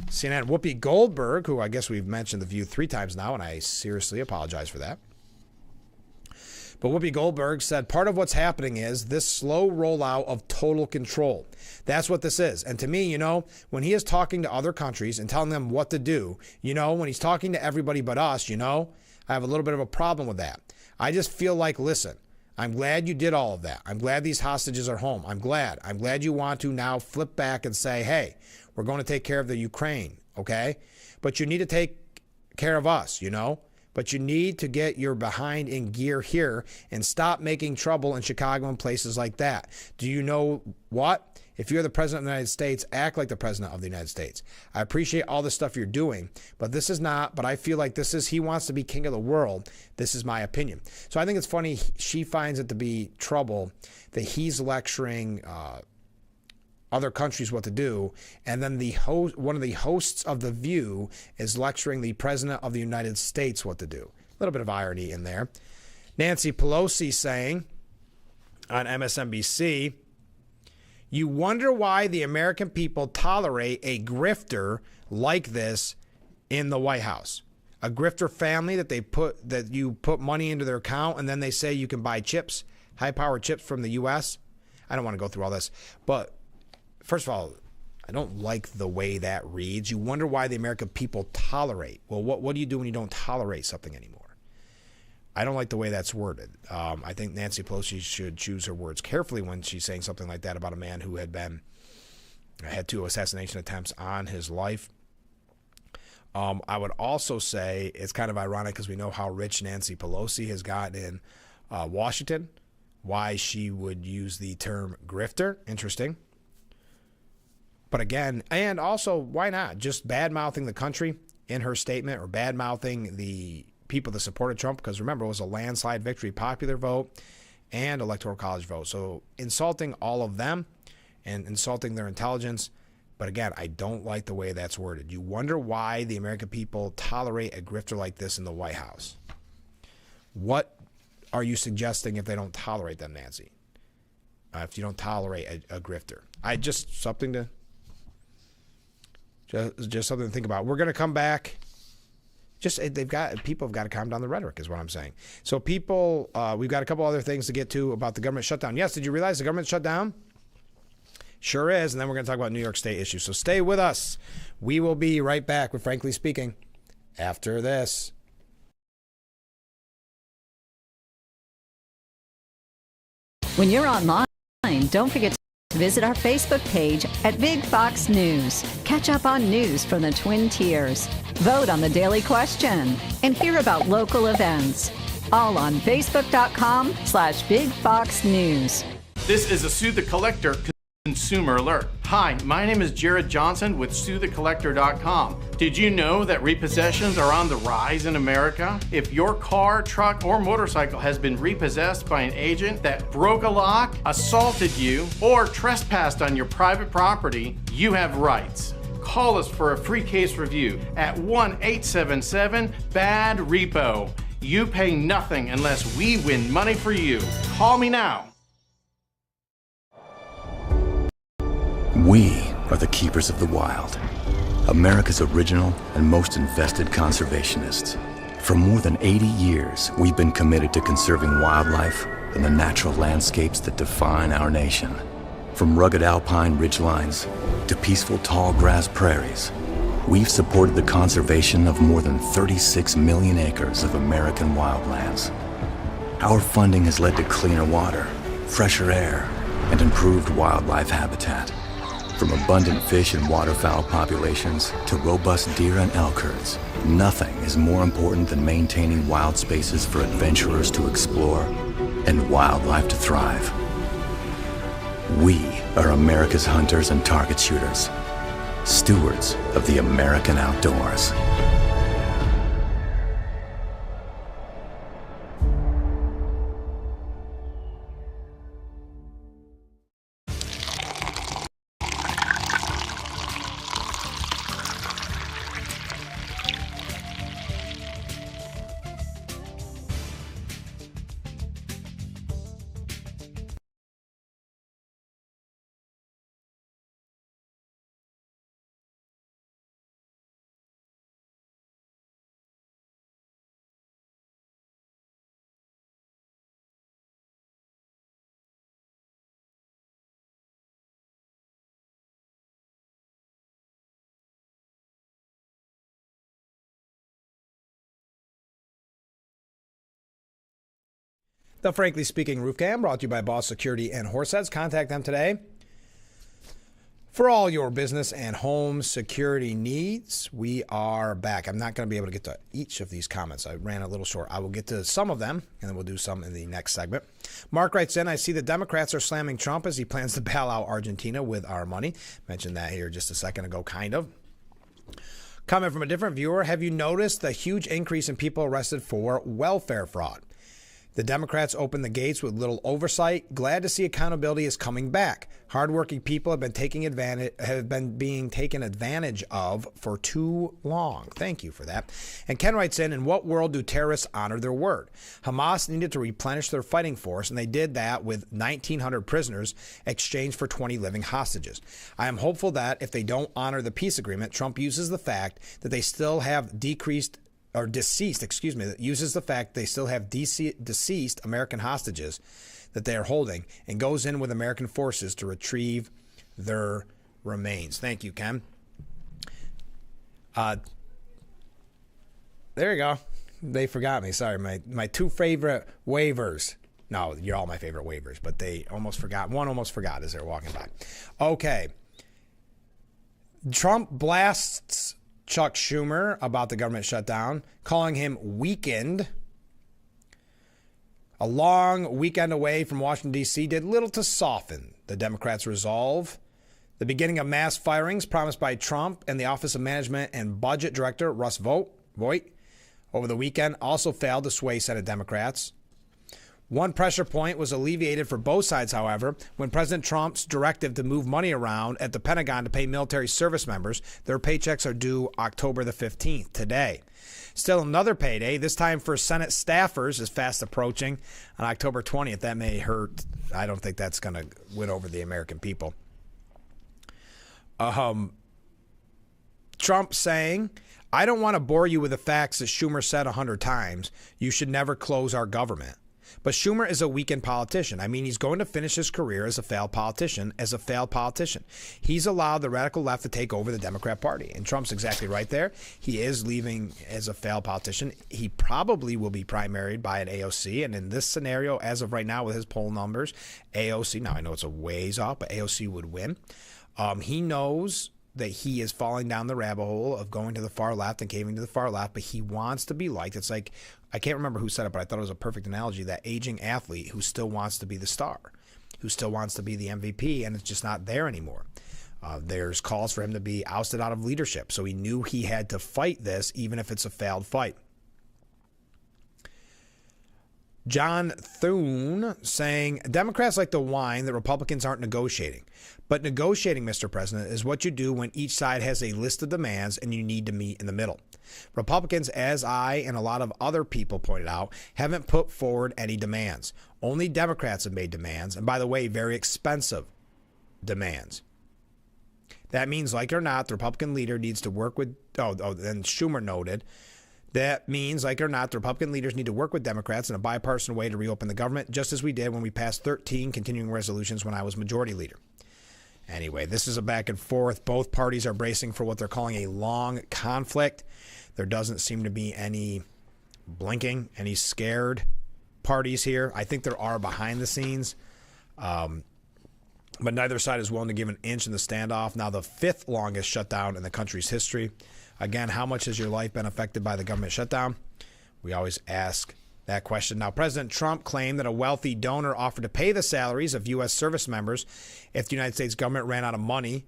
CNN. Whoopi Goldberg, who I guess we've mentioned The View 3 times now, and I seriously apologize for that. But Whoopi Goldberg said part of what's happening is this slow rollout of total control. That's what this is. And to me, when he is talking to other countries and telling them what to do, when he's talking to everybody but us, I have a little bit of a problem with that. I just feel like, listen, I'm glad you did all of that. I'm glad these hostages are home. I'm glad you want to now flip back and say, hey, we're going to take care of the Ukraine, okay? But you need to take care of us, but you need to get your behind in gear here and stop making trouble in Chicago and places like that. Do you know what? If you're the president of the United States, act like the president of the United States. I appreciate all the stuff you're doing, but this is not, but I feel like this is, he wants to be king of the world. This is my opinion. So I think it's funny, she finds it to be trouble that he's lecturing other countries what to do, and then one of the hosts of The View is lecturing the president of the United States what to do. A little bit of irony in there. Nancy Pelosi saying on MSNBC, you wonder why the American people tolerate a grifter like this in the White House. A grifter family that you put money into their account and then they say you can buy chips, high-powered chips from the U.S. I don't want to go through all this, but first of all, I don't like the way that reads. You wonder why the American people tolerate. Well, what do you do when you don't tolerate something anymore? I don't like the way that's worded. I think Nancy Pelosi should choose her words carefully when she's saying something like that about a man who had 2 assassination attempts on his life. I would also say it's kind of ironic because we know how rich Nancy Pelosi has gotten in Washington, why she would use the term grifter. Interesting. But again, and also, why not? Just bad-mouthing the country in her statement or bad-mouthing the people that supported Trump, because remember, it was a landslide victory, popular vote, and electoral college vote. So insulting all of them and insulting their intelligence. But again, I don't like the way that's worded. You wonder why the American people tolerate a grifter like this in the White House. What are you suggesting if they don't tolerate them, Nancy? If you don't tolerate a grifter. Just something to think about. We're going to come back. People have got to calm down the rhetoric is what I'm saying. So people, we've got a couple other things to get to about the government shutdown. Yes, did you realize the government shut down? Sure is. And then we're going to talk about New York State issues. So stay with us. We will be right back with Frankly Speaking after this. When you're online, don't forget to visit our Facebook page at Big Fox News. Catch up on news from the Twin Tiers. Vote on the daily question and hear about local events. All on Facebook.com/Big Fox News. This is a Sue the Collector consumer alert. Hi, my name is Jared Johnson with SueTheCollector.com. Did you know that repossessions are on the rise in America? If your car, truck, or motorcycle has been repossessed by an agent that broke a lock, assaulted you, or trespassed on your private property, you have rights. Call us for a free case review at 1-877-BAD-REPO. You pay nothing unless we win money for you. Call me now. We are the keepers of the wild, America's original and most invested conservationists. For more than 80 years, we've been committed to conserving wildlife and the natural landscapes that define our nation. From rugged alpine ridgelines to peaceful tall grass prairies, we've supported the conservation of more than 36 million acres of American wildlands. Our funding has led to cleaner water, fresher air, and improved wildlife habitat. From abundant fish and waterfowl populations to robust deer and elk herds, nothing is more important than maintaining wild spaces for adventurers to explore and wildlife to thrive. We are America's hunters and target shooters, stewards of the American outdoors. The Frankly Speaking Roof Cam brought to you by Boss Security and Horseheads. Contact them today. For all your business and home security needs, we are back. I'm not going to be able to get to each of these comments. I ran a little short. I will get to some of them, and then we'll do some in the next segment. Mark writes in, I see the Democrats are slamming Trump as he plans to bail out Argentina with our money. Mentioned that here just a second ago, kind of. Comment from a different viewer. Have you noticed the huge increase in people arrested for welfare fraud? The Democrats opened the gates with little oversight. Glad to see accountability is coming back. Hardworking people have been being taken advantage of for too long. Thank you for that. And Ken writes in what world do terrorists honor their word? Hamas needed to replenish their fighting force, and they did that with 1,900 prisoners exchanged for 20 living hostages. I am hopeful that if they don't honor the peace agreement, Trump uses the fact that they still have deceased, that uses the fact they still have deceased American hostages that they are holding and goes in with American forces to retrieve their remains. Thank you, Ken. There you go. They forgot me. Sorry, my two favorite waivers. No, you're all my favorite waivers, but they almost forgot. One almost forgot as they're walking by. Okay. Trump blasts Chuck Schumer about the government shutdown, calling him weakened. A long weekend away from Washington, D.C. did little to soften the Democrats' resolve. The beginning of mass firings promised by Trump and the Office of Management and Budget Director Russ Vought over the weekend also failed to sway Senate Democrats. One pressure point was alleviated for both sides, however, when President Trump's directive to move money around at the Pentagon to pay military service members. Their paychecks are due October the 15th, today. Still another payday, this time for Senate staffers, is fast approaching on October 20th. That may hurt. I don't think that's going to win over the American people. Trump saying, I don't want to bore you with the facts that Schumer said 100 times. You should never close our government. But Schumer is a weakened politician. I mean, he's going to finish his career as a failed politician. He's allowed the radical left to take over the Democrat Party. And Trump's exactly right there. He is leaving as a failed politician. He probably will be primaried by an AOC. And in this scenario, as of right now with his poll numbers, AOC, now I know it's a ways off, but AOC would win. He knows that he is falling down the rabbit hole of going to the far left and caving to the far left, but he wants to be liked. It's like, I can't remember who said it, but I thought it was a perfect analogy, that aging athlete who still wants to be the star, who still wants to be the MVP, and it's just not there anymore. There's calls for him to be ousted out of leadership, so he knew he had to fight this, even if it's a failed fight. John Thune saying, Democrats like to whine that Republicans aren't negotiating. But negotiating, Mr. President, is what you do when each side has a list of demands and you need to meet in the middle. Republicans, as I and a lot of other people pointed out, haven't put forward any demands. Only Democrats have made demands, and by the way, very expensive demands. That means, like it or not, the Republican leader needs to work with, and Schumer noted, that means, like it or not, the Republican leaders need to work with Democrats in a bipartisan way to reopen the government, just as we did when we passed 13 continuing resolutions when I was majority leader. Anyway, this is a back and forth. Both parties are bracing for what they're calling a long conflict. There doesn't seem to be any blinking, any scared parties here. I think there are behind the scenes, but neither side is willing to give an inch in the standoff. Now, the fifth longest shutdown in the country's history. Again, how much has your life been affected by the government shutdown? We always ask that question. Now, President Trump claimed that a wealthy donor offered to pay the salaries of U.S. service members if the United States government ran out of money.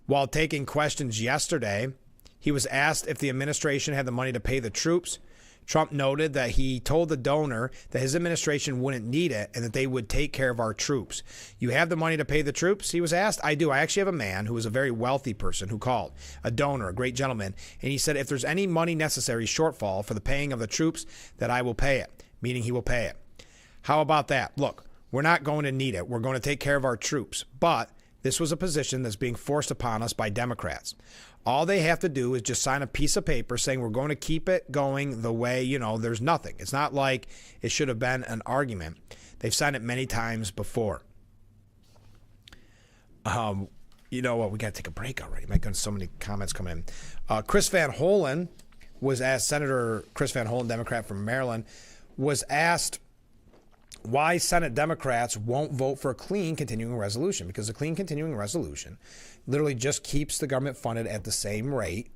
While taking questions yesterday, he was asked if the administration had the money to pay the troops. Trump noted that he told the donor that his administration wouldn't need it and that they would take care of our troops. You have the money to pay the troops? He was asked. I do. I actually have a man who is a very wealthy person who called, a donor, a great gentleman, and he said if there's any money necessary shortfall for the paying of the troops, that I will pay it, meaning he will pay it. How about that? Look, we're not going to need it. We're going to take care of our troops, but this was a position that's being forced upon us by Democrats. All they have to do is just sign a piece of paper saying we're going to keep it going the way, there's nothing. It's not like it should have been an argument. They've signed it many times before. You know what? We got to take a break already. My goodness, so many comments come in. Chris Van Hollen was asked, Senator Chris Van Hollen, Democrat from Maryland, was asked why Senate Democrats won't vote for a clean continuing resolution, because the clean continuing resolution literally just keeps the government funded at the same rate,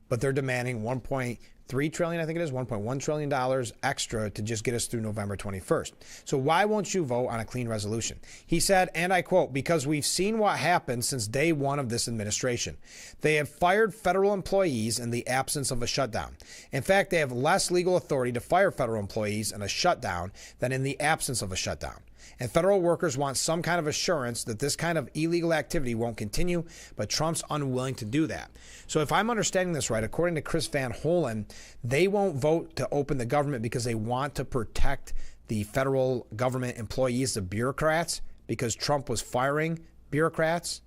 but they're demanding $1.3 trillion, I think it is, $1.1 trillion extra to just get us through November 21st. So why won't you vote on a clean resolution? He said, and I quote, because we've seen what happened since day one of this administration. They have fired federal employees in the absence of a shutdown. In fact, they have less legal authority to fire federal employees in a shutdown than in the absence of a shutdown. And federal workers want some kind of assurance that this kind of illegal activity won't continue, but Trump's unwilling to do that. So if I'm understanding this right, according to Chris Van Hollen, they won't vote to open the government because they want to protect the federal government employees, the bureaucrats, because Trump was firing bureaucrats.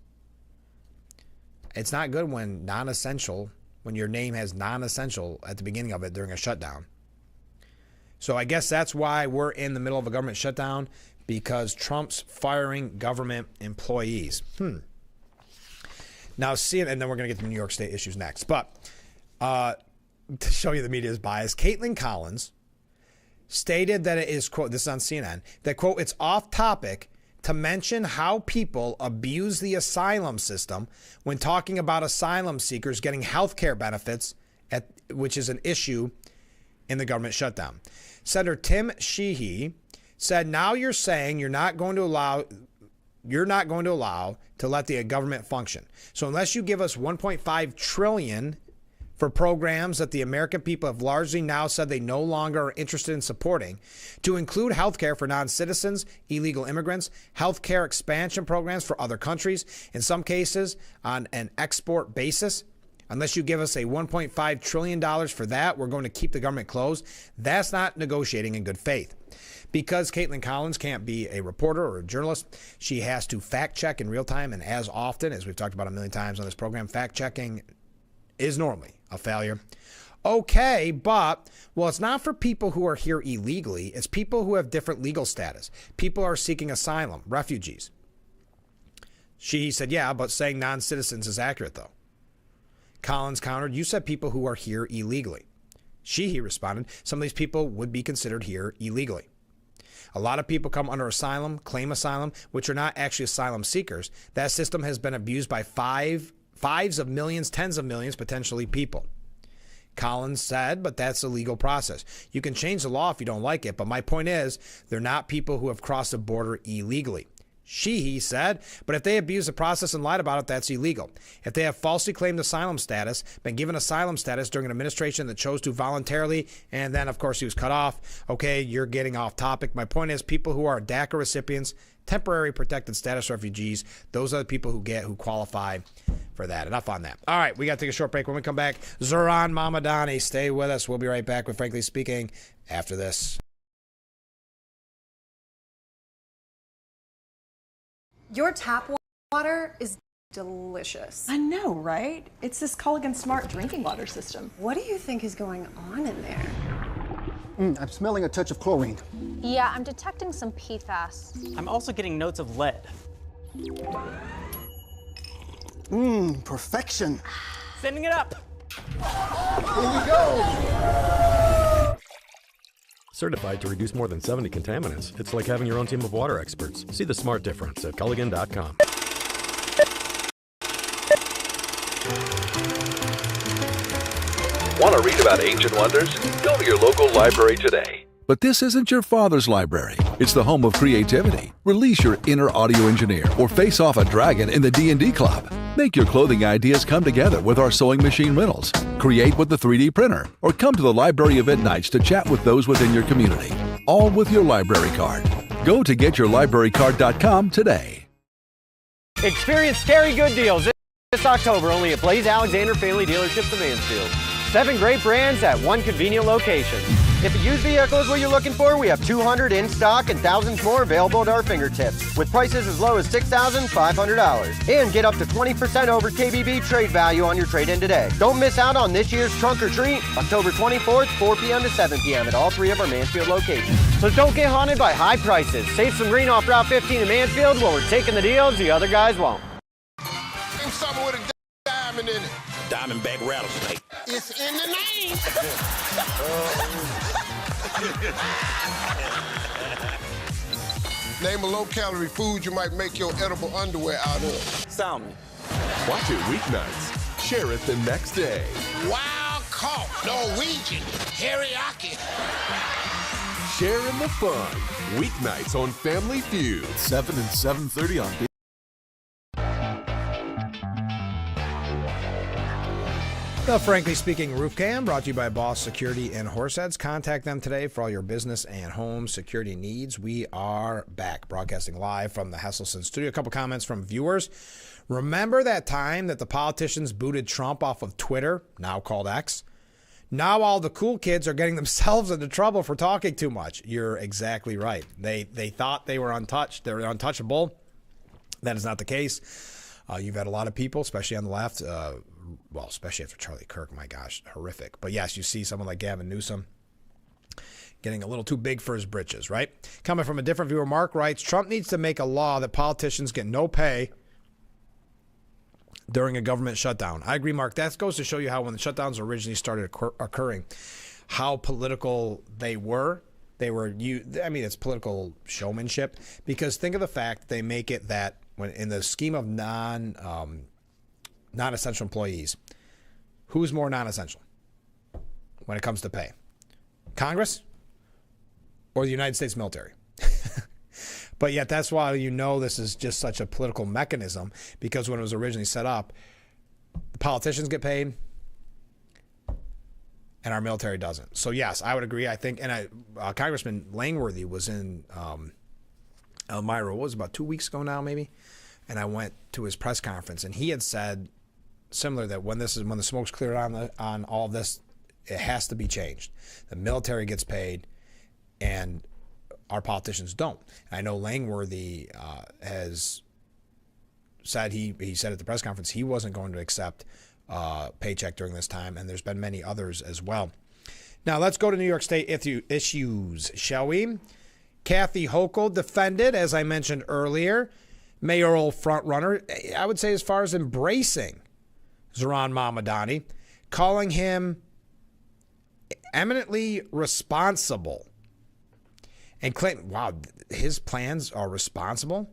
It's not good when non-essential, when your name has non-essential at the beginning of it during a shutdown. So I guess that's why we're in the middle of a government shutdown, because Trump's firing government employees. Now, and then we're going to get to New York State issues next. But to show you the media's bias, Caitlin Collins stated that it is, quote, this is on CNN, that, quote, it's off topic to mention how people abuse the asylum system when talking about asylum seekers getting health care benefits, which is an issue in the government shutdown. Senator Tim Sheehy said, now you're saying you're not going to allow to let the government function. So unless you give us $1.5 trillion for programs that the American people have largely now said they no longer are interested in supporting, to include health care for non-citizens, illegal immigrants, health care expansion programs for other countries, in some cases on an export basis, unless you give us a $1.5 trillion for that, we're going to keep the government closed. That's not negotiating in good faith. Because Caitlin Collins can't be a reporter or a journalist, she has to fact check in real time. And as often, as we've talked about a million times on this program, fact checking is normally a failure. Okay, but, well, it's not for people who are here illegally. It's people who have different legal status. People are seeking asylum, refugees. She said, yeah, but saying non-citizens is accurate, though. Collins countered, you said people who are here illegally. He responded, some of these people would be considered here illegally. A lot of people come under asylum, claim asylum, which are not actually asylum seekers. That system has been abused by fives of millions, tens of millions, potentially people. Collins said, but that's a legal process. You can change the law if you don't like it, but my point is, they're not people who have crossed the border illegally. He said, but if they abuse the process and lied about it, that's illegal. If they have falsely claimed asylum status, been given asylum status during an administration that chose to voluntarily, and then, of course, he was cut off. Okay, you're getting off topic. My point is, people who are DACA recipients, temporary protected status refugees, those are the people who qualify for that. Enough on that. All right, we got to take a short break. When we come back, Zoran Mamadani, stay with us. We'll be right back with Frankly Speaking after this. Your tap water is delicious. I know, right? It's this Culligan Smart drinking water system. What do you think is going on in there? I'm smelling a touch of chlorine. Yeah, I'm detecting some PFAS. I'm also getting notes of lead. Perfection. Sending it up. Here we go. Certified to reduce more than 70 contaminants. It's like having your own team of water experts. See the smart difference at Culligan.com. Want to read about ancient wonders? Go to your local library today. But this isn't your father's library. It's the home of creativity. Release your inner audio engineer or face off a dragon in the D&D club. Make your clothing ideas come together with our sewing machine riddles. Create with the 3D printer or come to the library event nights to chat with those within your community. All with your library card. Go to getyourlibrarycard.com today. Experience scary good deals this October only at Blaze Alexander Family Dealerships of Mansfield. 7 great brands at one convenient location. If a used vehicle is what you're looking for, we have 200 in stock and thousands more available at our fingertips, with prices as low as $6,500. And get up to 20% over KBB trade value on your trade-in today. Don't miss out on this year's Trunk or Treat, October 24th, 4 p.m. to 7 p.m. at all 3 of our Mansfield locations. So don't get haunted by high prices. Save some green off Route 15 in Mansfield while we're taking the deals the other guys won't. And something with a diamond in it. Diamondback rattlesnake. It's in the name. Name a low-calorie food you might make your edible underwear out of. Salmon. Watch it weeknights. Share it the next day. Wild caught Norwegian teriyaki. Sharing the fun. Weeknights on Family Feud. 7 and 7:30 on Big. The Frankly Speaking Roof Cam, brought to you by Boss Security and Horseheads. Contact them today for all your business and home security needs. We are back, broadcasting live from the Hesselson studio. A couple comments from viewers. Remember that time that the politicians booted Trump off of Twitter, now called X? Now all the cool kids are getting themselves into trouble for talking too much. You're exactly right. They thought they were untouched. They're untouchable. That is not the case. You've had a lot of people, especially on the left, well, especially after Charlie Kirk, my gosh, horrific. But yes, you see someone like Gavin Newsom getting a little too big for his britches, right? Coming from a different viewer, Mark writes, Trump needs to make a law that politicians get no pay during a government shutdown. I agree, Mark. That goes to show you how when the shutdowns originally started occurring, how political they were. It's political showmanship, because think of the fact they make it that when in the scheme of non-essential employees, who's more non-essential when it comes to pay? Congress or the United States military? But yet that's why this is just such a political mechanism, because when it was originally set up, the politicians get paid and our military doesn't. So yes, I would agree. I think, and Congressman Langworthy was in Elmira, what was it, about 2 weeks ago now maybe? And I went to his press conference, and he had said similar that when the smoke's cleared on all of this, it has to be changed. The military gets paid, and our politicians don't. And I know Langworthy has said he said at the press conference he wasn't going to accept a paycheck during this time, and there's been many others as well. Now let's go to New York State issues, shall we? Kathy Hochul defended, as I mentioned earlier, mayoral frontrunner, I would say as far as embracing Zohran Mamdani, calling him eminently responsible, and claim, wow, his plans are responsible,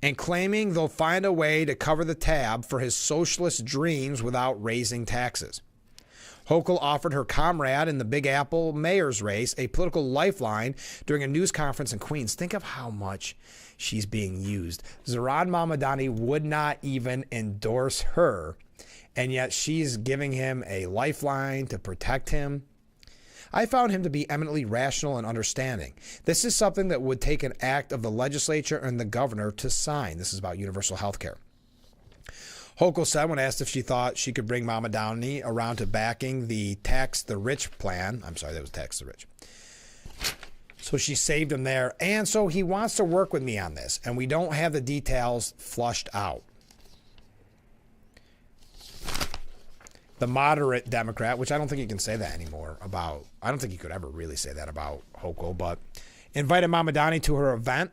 and claiming they'll find a way to cover the tab for his socialist dreams without raising taxes. Hochul offered her comrade in the Big Apple mayor's race a political lifeline during a news conference in Queens. Think of how much she's being used. Zohran Mamdani would not even endorse her, and yet she's giving him a lifeline to protect him. I found him to be eminently rational and understanding. This is something that would take an act of the legislature and the governor to sign. This is about universal health care. Hochul said when asked if she thought she could bring Mamdani around to backing the Tax the Rich plan. I'm sorry, that was Tax the Rich. So she saved him there. And so he wants to work with me on this, and we don't have the details flushed out. The moderate Democrat, which I don't think you can say that anymore about, I don't think you could ever really say that about Hochul, but invited Mamdani to her event.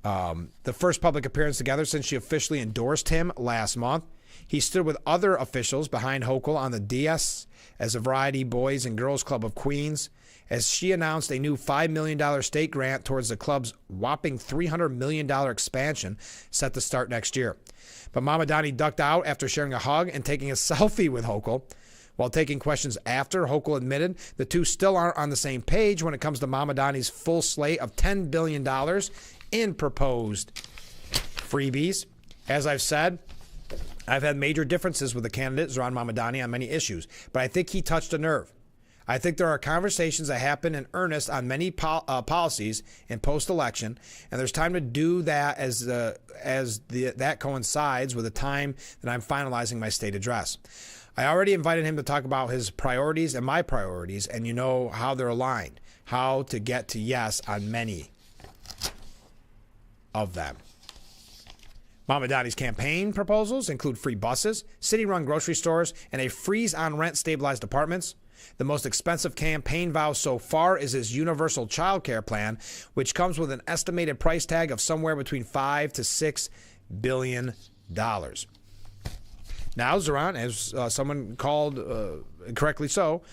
The first public appearance together since she officially endorsed him last month. He stood with other officials behind Hochul on the dais as a Variety Boys and Girls Club of Queens, as she announced a new $5 million state grant towards the club's whopping $300 million expansion set to start next year. But Mamdani ducked out after sharing a hug and taking a selfie with Hochul. While taking questions after, Hochul admitted the two still aren't on the same page when it comes to Mamdani's full slate of $10 billion in proposed freebies. As I've said, I've had major differences with the candidate, Zohran Mamdani, on many issues, but I think he touched a nerve. I think there are conversations that happen in earnest on many policies in post-election, and there's time to do that as that coincides with the time that I'm finalizing my state address. I already invited him to talk about his priorities and my priorities, and you know how they're aligned, how to get to yes on many of them. Mamdani's campaign proposals include free buses, city-run grocery stores, and a freeze on rent stabilized apartments. The most expensive campaign vow so far is his universal child care plan, which comes with an estimated price tag of somewhere between $5 to $6 billion. Now, Zohran, as someone called correctly so,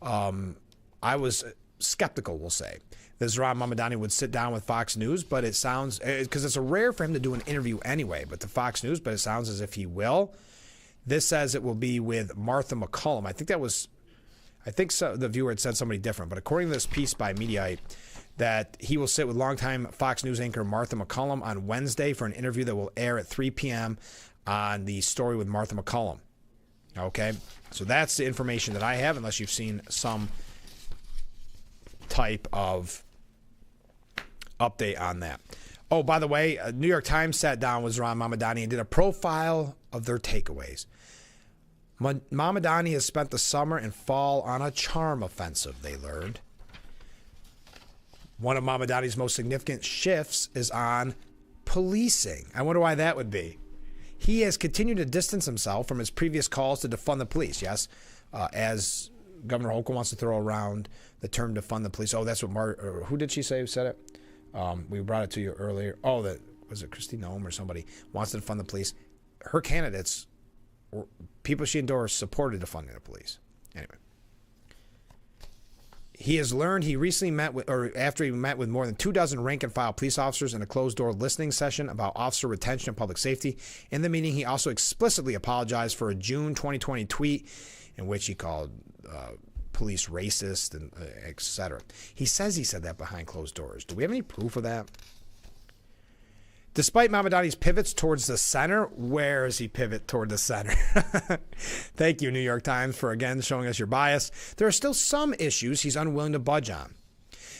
I was skeptical, we'll say. That Zohran Mamdani would sit down with Fox News, but it sounds, because it's rare for him to do an interview anyway, but to Fox News, but it sounds as if he will. This says it will be with Martha McCollum. I think so, the viewer had said somebody different, but according to this piece by Mediaite, that he will sit with longtime Fox News anchor Martha McCollum on Wednesday for an interview that will air at 3 p.m. on The Story with Martha McCollum. Okay, so that's the information that I have, unless you've seen some type of update on that. Oh, by the way, New York Times sat down with Zohran Mamdani and did a profile of their takeaways. Mamdani has spent the summer and fall on a charm offensive, they learned. One of Mamdani's most significant shifts is on policing. I wonder why that would be. He has continued to distance himself from his previous calls to defund the police. Yes, as Governor Hochul wants to throw around the term defund the police. Oh, that's what who did she say who said it? We brought it to you earlier. Oh, that was it Christine Noem or somebody wants to defund the police. Her candidates, or people she endorsed, supported defunding the police. Anyway. He has learned he recently met with, or after he met with more than 24 rank-and-file police officers in a closed-door listening session about officer retention and public safety. In the meeting, he also explicitly apologized for a June 2020 tweet in which he called police racist and etc. He says he said that behind closed doors. Do we have any proof of that? Despite Mamdani's pivots towards the center, where does he pivot toward the center? Thank you, New York Times, for again showing us your bias. There are still some issues he's unwilling to budge on.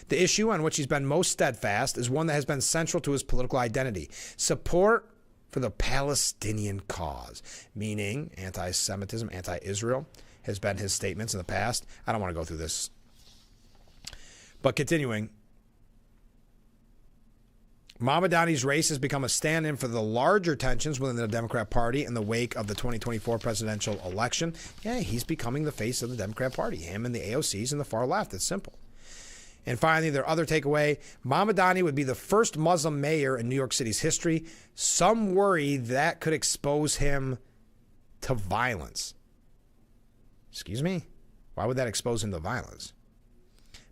The issue on which he's been most steadfast is one that has been central to his political identity: support for the Palestinian cause, meaning anti-Semitism, anti-Israel, has been his statements in the past. I don't want to go through this. But continuing, Mamdani's race has become a stand-in for the larger tensions within the Democrat Party in the wake of the 2024 presidential election. Yeah, he's becoming the face of the Democrat Party, him and the AOCs and the far left. It's simple. And finally, their other takeaway, Mamdani would be the first Muslim mayor in New York City's history. Some worry that could expose him to violence. Excuse me? Why would that expose him to violence?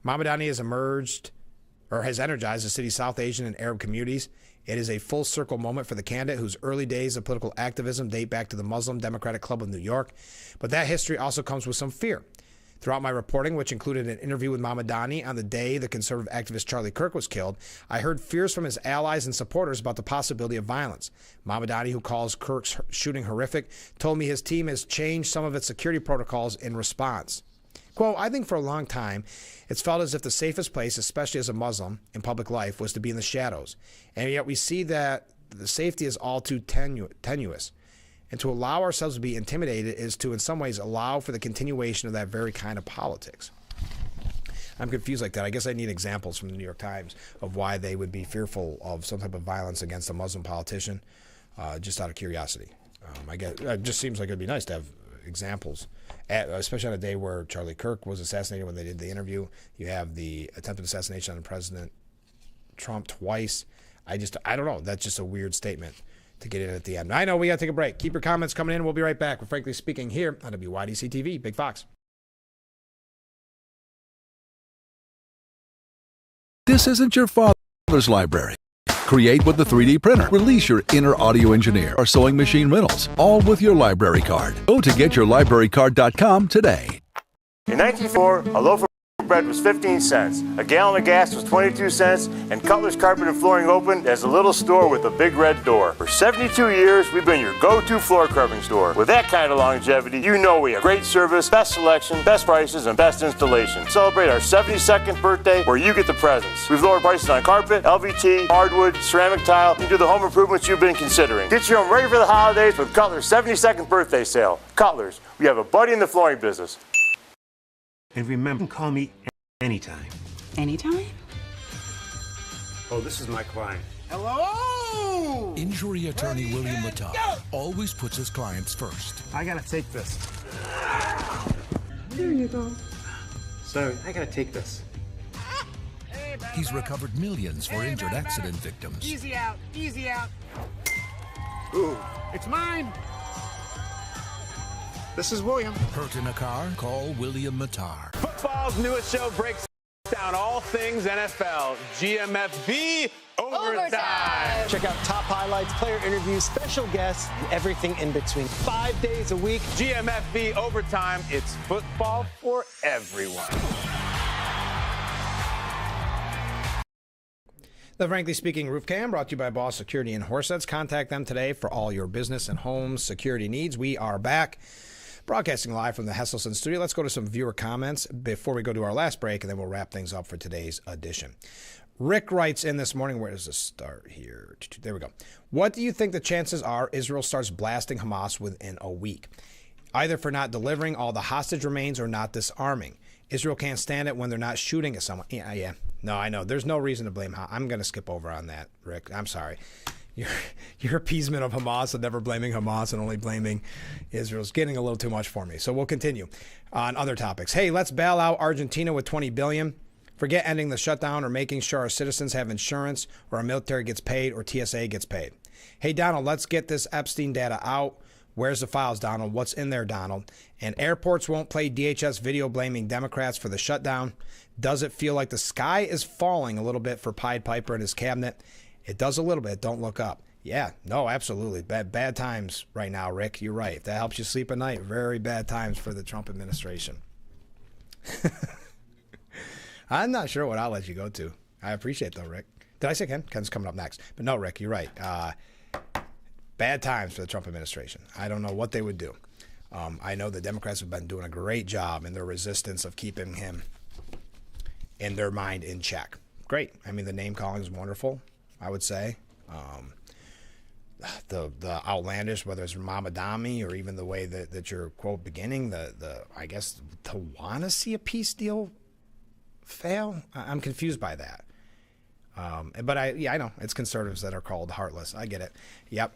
Mamdani has energized the city's South Asian and Arab communities. It is a full circle moment for the candidate whose early days of political activism date back to the Muslim Democratic Club of New York. But that history also comes with some fear. Throughout my reporting, which included an interview with Mamdani on the day the conservative activist Charlie Kirk was killed, I heard fears from his allies and supporters about the possibility of violence. Mamdani, who calls Kirk's shooting horrific, told me his team has changed some of its security protocols in response. Quote, I think for a long time, it's felt as if the safest place, especially as a Muslim in public life, was to be in the shadows. And yet we see that the safety is all too tenuous. And to allow ourselves to be intimidated is to, in some ways, allow for the continuation of that very kind of politics. I'm confused like that. I guess I need examples from the New York Times of why they would be fearful of some type of violence against a Muslim politician, just out of curiosity. I guess it just seems like it'd be nice to have examples, especially on a day where Charlie Kirk was assassinated when they did the interview. You have the attempted assassination on President Trump twice. I don't know. That's just a weird statement to get in at the end. I know we got to take a break. Keep your comments coming in. We'll be right back with Frankly Speaking here on WYDC TV. Big Fox. This isn't your father's library. Create with the 3D printer. Release your inner audio engineer or sewing machine riddles, all with your library card. Go to getyourlibrarycard.com today. In 1904, a loaf of bread was 15 cents, a gallon of gas was 22 cents, and Cutler's Carpet and Flooring opened as a little store with a big red door. For 72 years, we've been your go-to floor covering store. With that kind of longevity, you know we have great service, best selection, best prices, and best installation. Celebrate our 72nd birthday where you get the presents. We've lowered prices on carpet, LVT, hardwood, ceramic tile, and do the home improvements you've been considering. Get your home ready for the holidays with Cutler's 72nd birthday sale. Cutler's, we have a buddy in the flooring business. And remember, call me anytime. Anytime? Oh, this is my client. Hello! Injury attorney William Matar always puts his clients first. I gotta take this. There you go. Sorry, I gotta take this. He's recovered millions for injured accident victims. Easy out, easy out. Ooh, it's mine. This is William. Hurt in a car? Call William Matar. Football's newest show breaks Down all things NFL, GMFB Overtime. Check out top highlights, player interviews, special guests, and everything in between. 5 days a week. GMFB Overtime. It's football for everyone. The Frankly Speaking Roof Cam brought to you by Boss Security in Horseheads. Contact them today for all your business and home security needs. We are back. Broadcasting live from the Hesselson studio. Let's go to some viewer comments before we go to our last break, and then we'll wrap things up for today's edition. Rick writes in this morning, where does this start here? There we go. What do you think the chances are Israel starts blasting Hamas within a week? Either for not delivering all the hostage remains or not disarming. Israel can't stand it when they're not shooting at someone. Yeah. No, I know. There's no reason to blame Hamas. I'm going to skip over on that, Rick. I'm sorry. Your appeasement of Hamas and never blaming Hamas and only blaming Israel is getting a little too much for me. So we'll continue on other topics. Hey, let's bail out Argentina with $20 billion. Forget ending the shutdown or making sure our citizens have insurance or our military gets paid or TSA gets paid. Hey, Donald, let's get this Epstein data out. Where's the files, Donald? What's in there, Donald? And airports won't play DHS video blaming Democrats for the shutdown. Does it feel like the sky is falling a little bit for Pied Piper and his cabinet? It does a little bit. Don't look up. Yeah, no, absolutely. Bad times right now, Rick. You're right. If that helps you sleep at night, very bad times for the Trump administration. I'm not sure what I'll let you go to. I appreciate it, though, Rick. Did I say Ken? Ken's coming up next. But no, Rick, you're right. Bad times for the Trump administration. I don't know what they would do. I know the Democrats have been doing a great job in their resistance of keeping him, in their mind, in check. Great. I mean, the name calling is wonderful, I would say. The outlandish, whether it's Mamadami or even the way that you're, quote, beginning, I guess, to want to see a peace deal fail? I'm confused by that. But I know it's conservatives that are called heartless. I get it. Yep.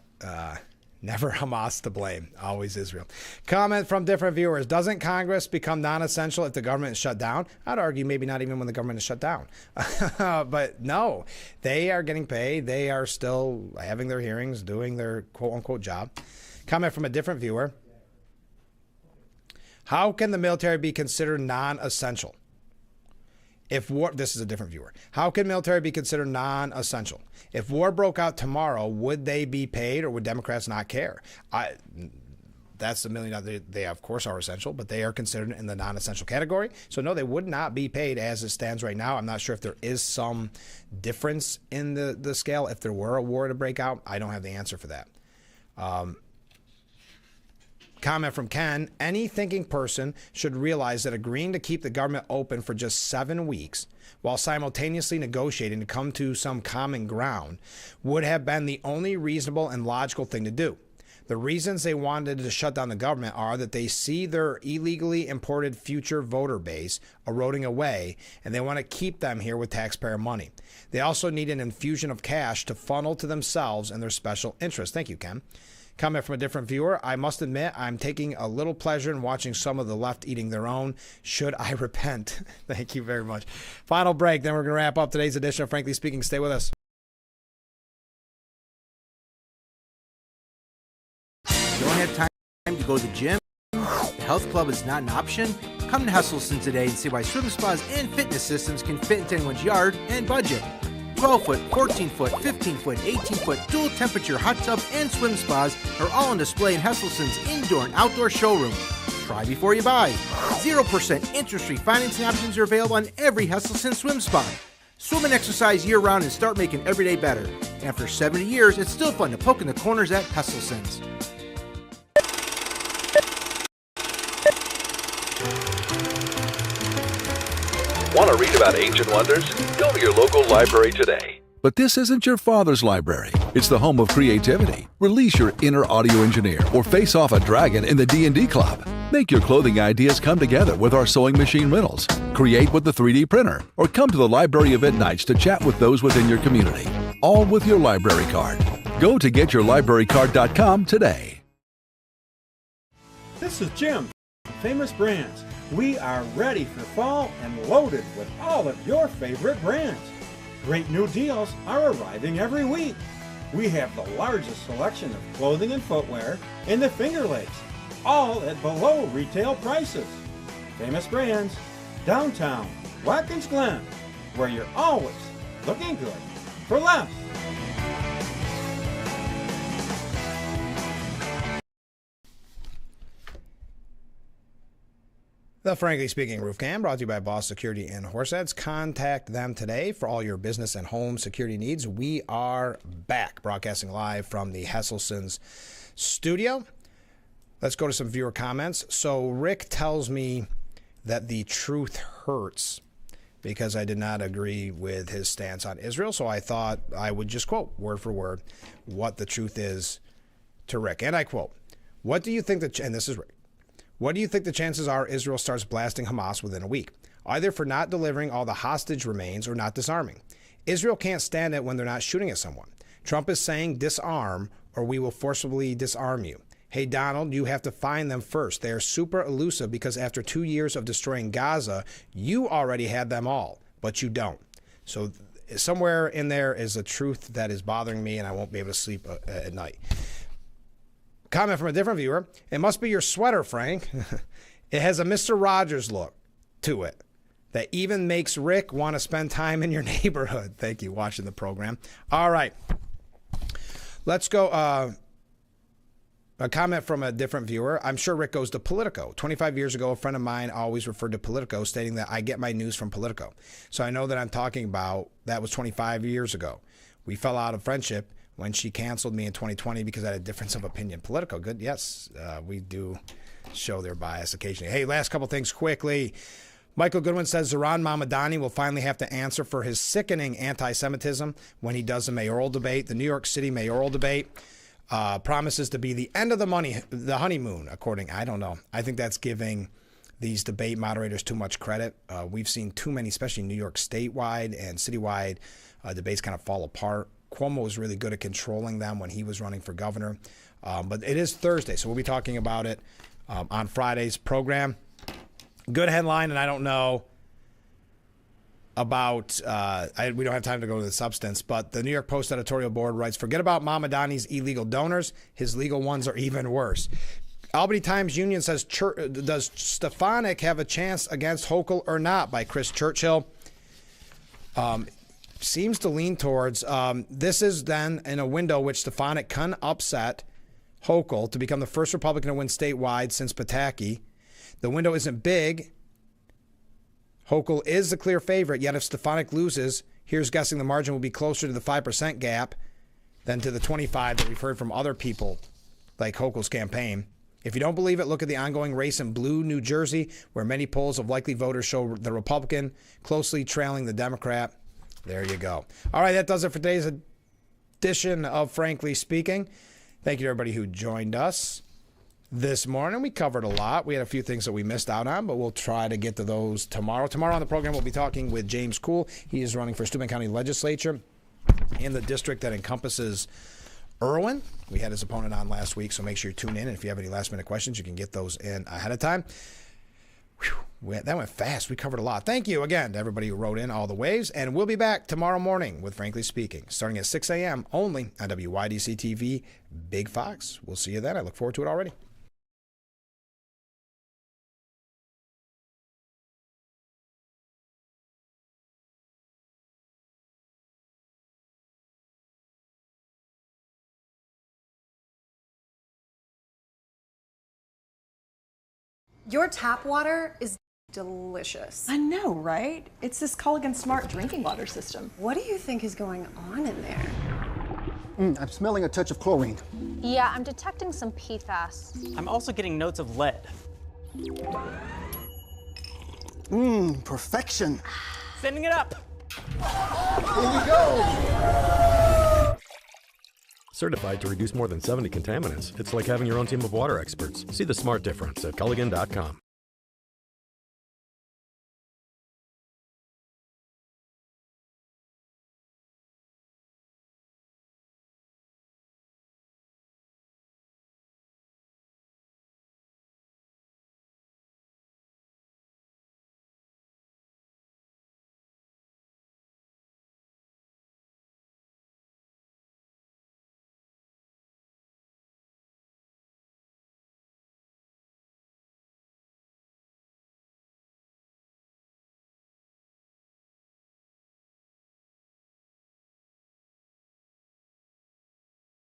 Never Hamas to blame. Always Israel. Comment from different viewers. Doesn't Congress become non-essential if the government is shut down? I'd argue maybe not even when the government is shut down. But no, they are getting paid. They are still having their hearings, doing their quote-unquote job. Comment from a different viewer. How can the military be considered non-essential? This is a different viewer. How can military be considered non-essential? If war broke out tomorrow, would they be paid or would Democrats not care? That's the $1 million. They, of course, are essential, but they are considered in the non-essential category. So, no, they would not be paid as it stands right now. I'm not sure if there is some difference in the scale. If there were a war to break out, I don't have the answer for that. Comment from Ken. Any thinking person should realize that agreeing to keep the government open for just 7 weeks while simultaneously negotiating to come to some common ground would have been the only reasonable and logical thing to do. The reasons they wanted to shut down the government are that they see their illegally imported future voter base eroding away, and they want to keep them here with taxpayer money. They also need an infusion of cash to funnel to themselves and their special interests. Thank you, Ken. Comment from a different viewer. I must admit, I'm taking a little pleasure in watching some of the left eating their own. Should I repent? Thank you very much. Final break, then we're going to wrap up today's edition of Frankly Speaking. Stay with us. Don't have time to go to the gym? The health club is not an option? Come to Hesselson today and see why swim spas and fitness systems can fit into anyone's yard and budget. 12-foot, 14-foot, 15-foot, 18-foot dual temperature hot tub and swim spas are all on display in Hesselson's indoor and outdoor showroom. Try before you buy. 0% interest-free financing options are available on every Hesselson swim spa. Swim and exercise year-round and start making every day better. After 70 years, it's still fun to poke in the corners at Hesselson's. Want to read about ancient wonders? Go to your local library today. But this isn't your father's library. It's the home of creativity. Release your inner audio engineer or face off a dragon in the D&D Club. Make your clothing ideas come together with our sewing machine riddles. Create with the 3D printer or come to the library event nights to chat with those within your community. All with your library card. Go to getyourlibrarycard.com today. This is Jim from Famous Brands. We are ready for fall and loaded with all of your favorite brands. Great new deals are arriving every week. We have the largest selection of clothing and footwear in the Finger Lakes, all at below retail prices. Famous Brands, downtown, Watkins Glen, where you're always looking good for less. The Frankly Speaking Roof Cam, brought to you by Boss Security in Horseheads. Contact them today for all your business and home security needs. We are back, broadcasting live from the Hesselson's studio. Let's go to some viewer comments. So Rick tells me that the truth hurts because I did not agree with his stance on Israel. So I thought I would just quote word for word what the truth is to Rick. And I quote, what do you think that, and this is Rick, what do you think the chances are Israel starts blasting Hamas within a week? Either for not delivering all the hostage remains or not disarming. Israel can't stand it when they're not shooting at someone. Trump is saying disarm or we will forcibly disarm you. Hey, Donald, you have to find them first. They are super elusive because after 2 years of destroying Gaza, you already had them all, but you don't. So somewhere in there is a truth that is bothering me and I won't be able to sleep at night. Comment from a different viewer. It must be your sweater, Frank. It has a Mr. Rogers look to it that even makes Rick want to spend time in your neighborhood. Thank you, watching the program. All right. Let's go. A comment from a different viewer. I'm sure Rick goes to Politico. 25 years ago, a friend of mine always referred to Politico, stating that I get my news from Politico. So I know that I'm talking about that was 25 years ago. We fell out of friendship when she canceled me in 2020 because I had a difference of opinion. Politico, good. Yes, we do show their bias occasionally. Hey, last couple things quickly. Michael Goodwin says Zohran Mamdani will finally have to answer for his sickening anti-Semitism when he does the mayoral debate. The New York City mayoral debate promises to be the end of the honeymoon, I don't know. I think that's giving these debate moderators too much credit. We've seen too many, especially New York statewide and citywide debates kind of fall apart. Cuomo was really good at controlling them when he was running for governor. But it is Thursday, so we'll be talking about it on Friday's program. Good headline, and I don't know about, we don't have time to go to the substance, but the New York Post editorial board writes, forget about Mamdani's illegal donors. His legal ones are even worse. Albany Times Union says, does Stefanik have a chance against Hochul or not? By Chris Churchill. Seems to lean towards this is then in a window which Stefanik can upset Hochul to become the first Republican to win statewide since Pataki. The window isn't big. Hochul is the clear favorite, yet if Stefanik loses, here's guessing the margin will be closer to the 5% gap than to the 25% that we've heard from other people like Hochul's campaign. If you don't believe it, look at the ongoing race in blue New Jersey, where many polls of likely voters show the Republican closely trailing the Democrat. There you go. All right, that does it for today's edition of Frankly Speaking. Thank you to everybody who joined us this morning. We covered a lot. We had a few things that we missed out on, but we'll try to get to those tomorrow. Tomorrow on the program, we'll be talking with James Kuhl. He is running for Steuben County Legislature in the district that encompasses Irwin. We had his opponent on last week, so make sure you tune in. And if you have any last-minute questions, you can get those in ahead of time. That went fast. We covered a lot. Thank you again to everybody who wrote in all the ways. And we'll be back tomorrow morning with Frankly Speaking, starting at 6 a.m. only on WYDC TV, Big Fox. We'll see you then. I look forward to it already. Your tap water is delicious. I know, right? It's this Culligan Smart drinking water system. What do you think is going on in there? I'm smelling a touch of chlorine. Yeah, I'm detecting some PFAS. I'm also getting notes of lead. Perfection. Sending it up. Here we go. Certified to reduce more than 70 contaminants, it's like having your own team of water experts. See the smart difference at Culligan.com.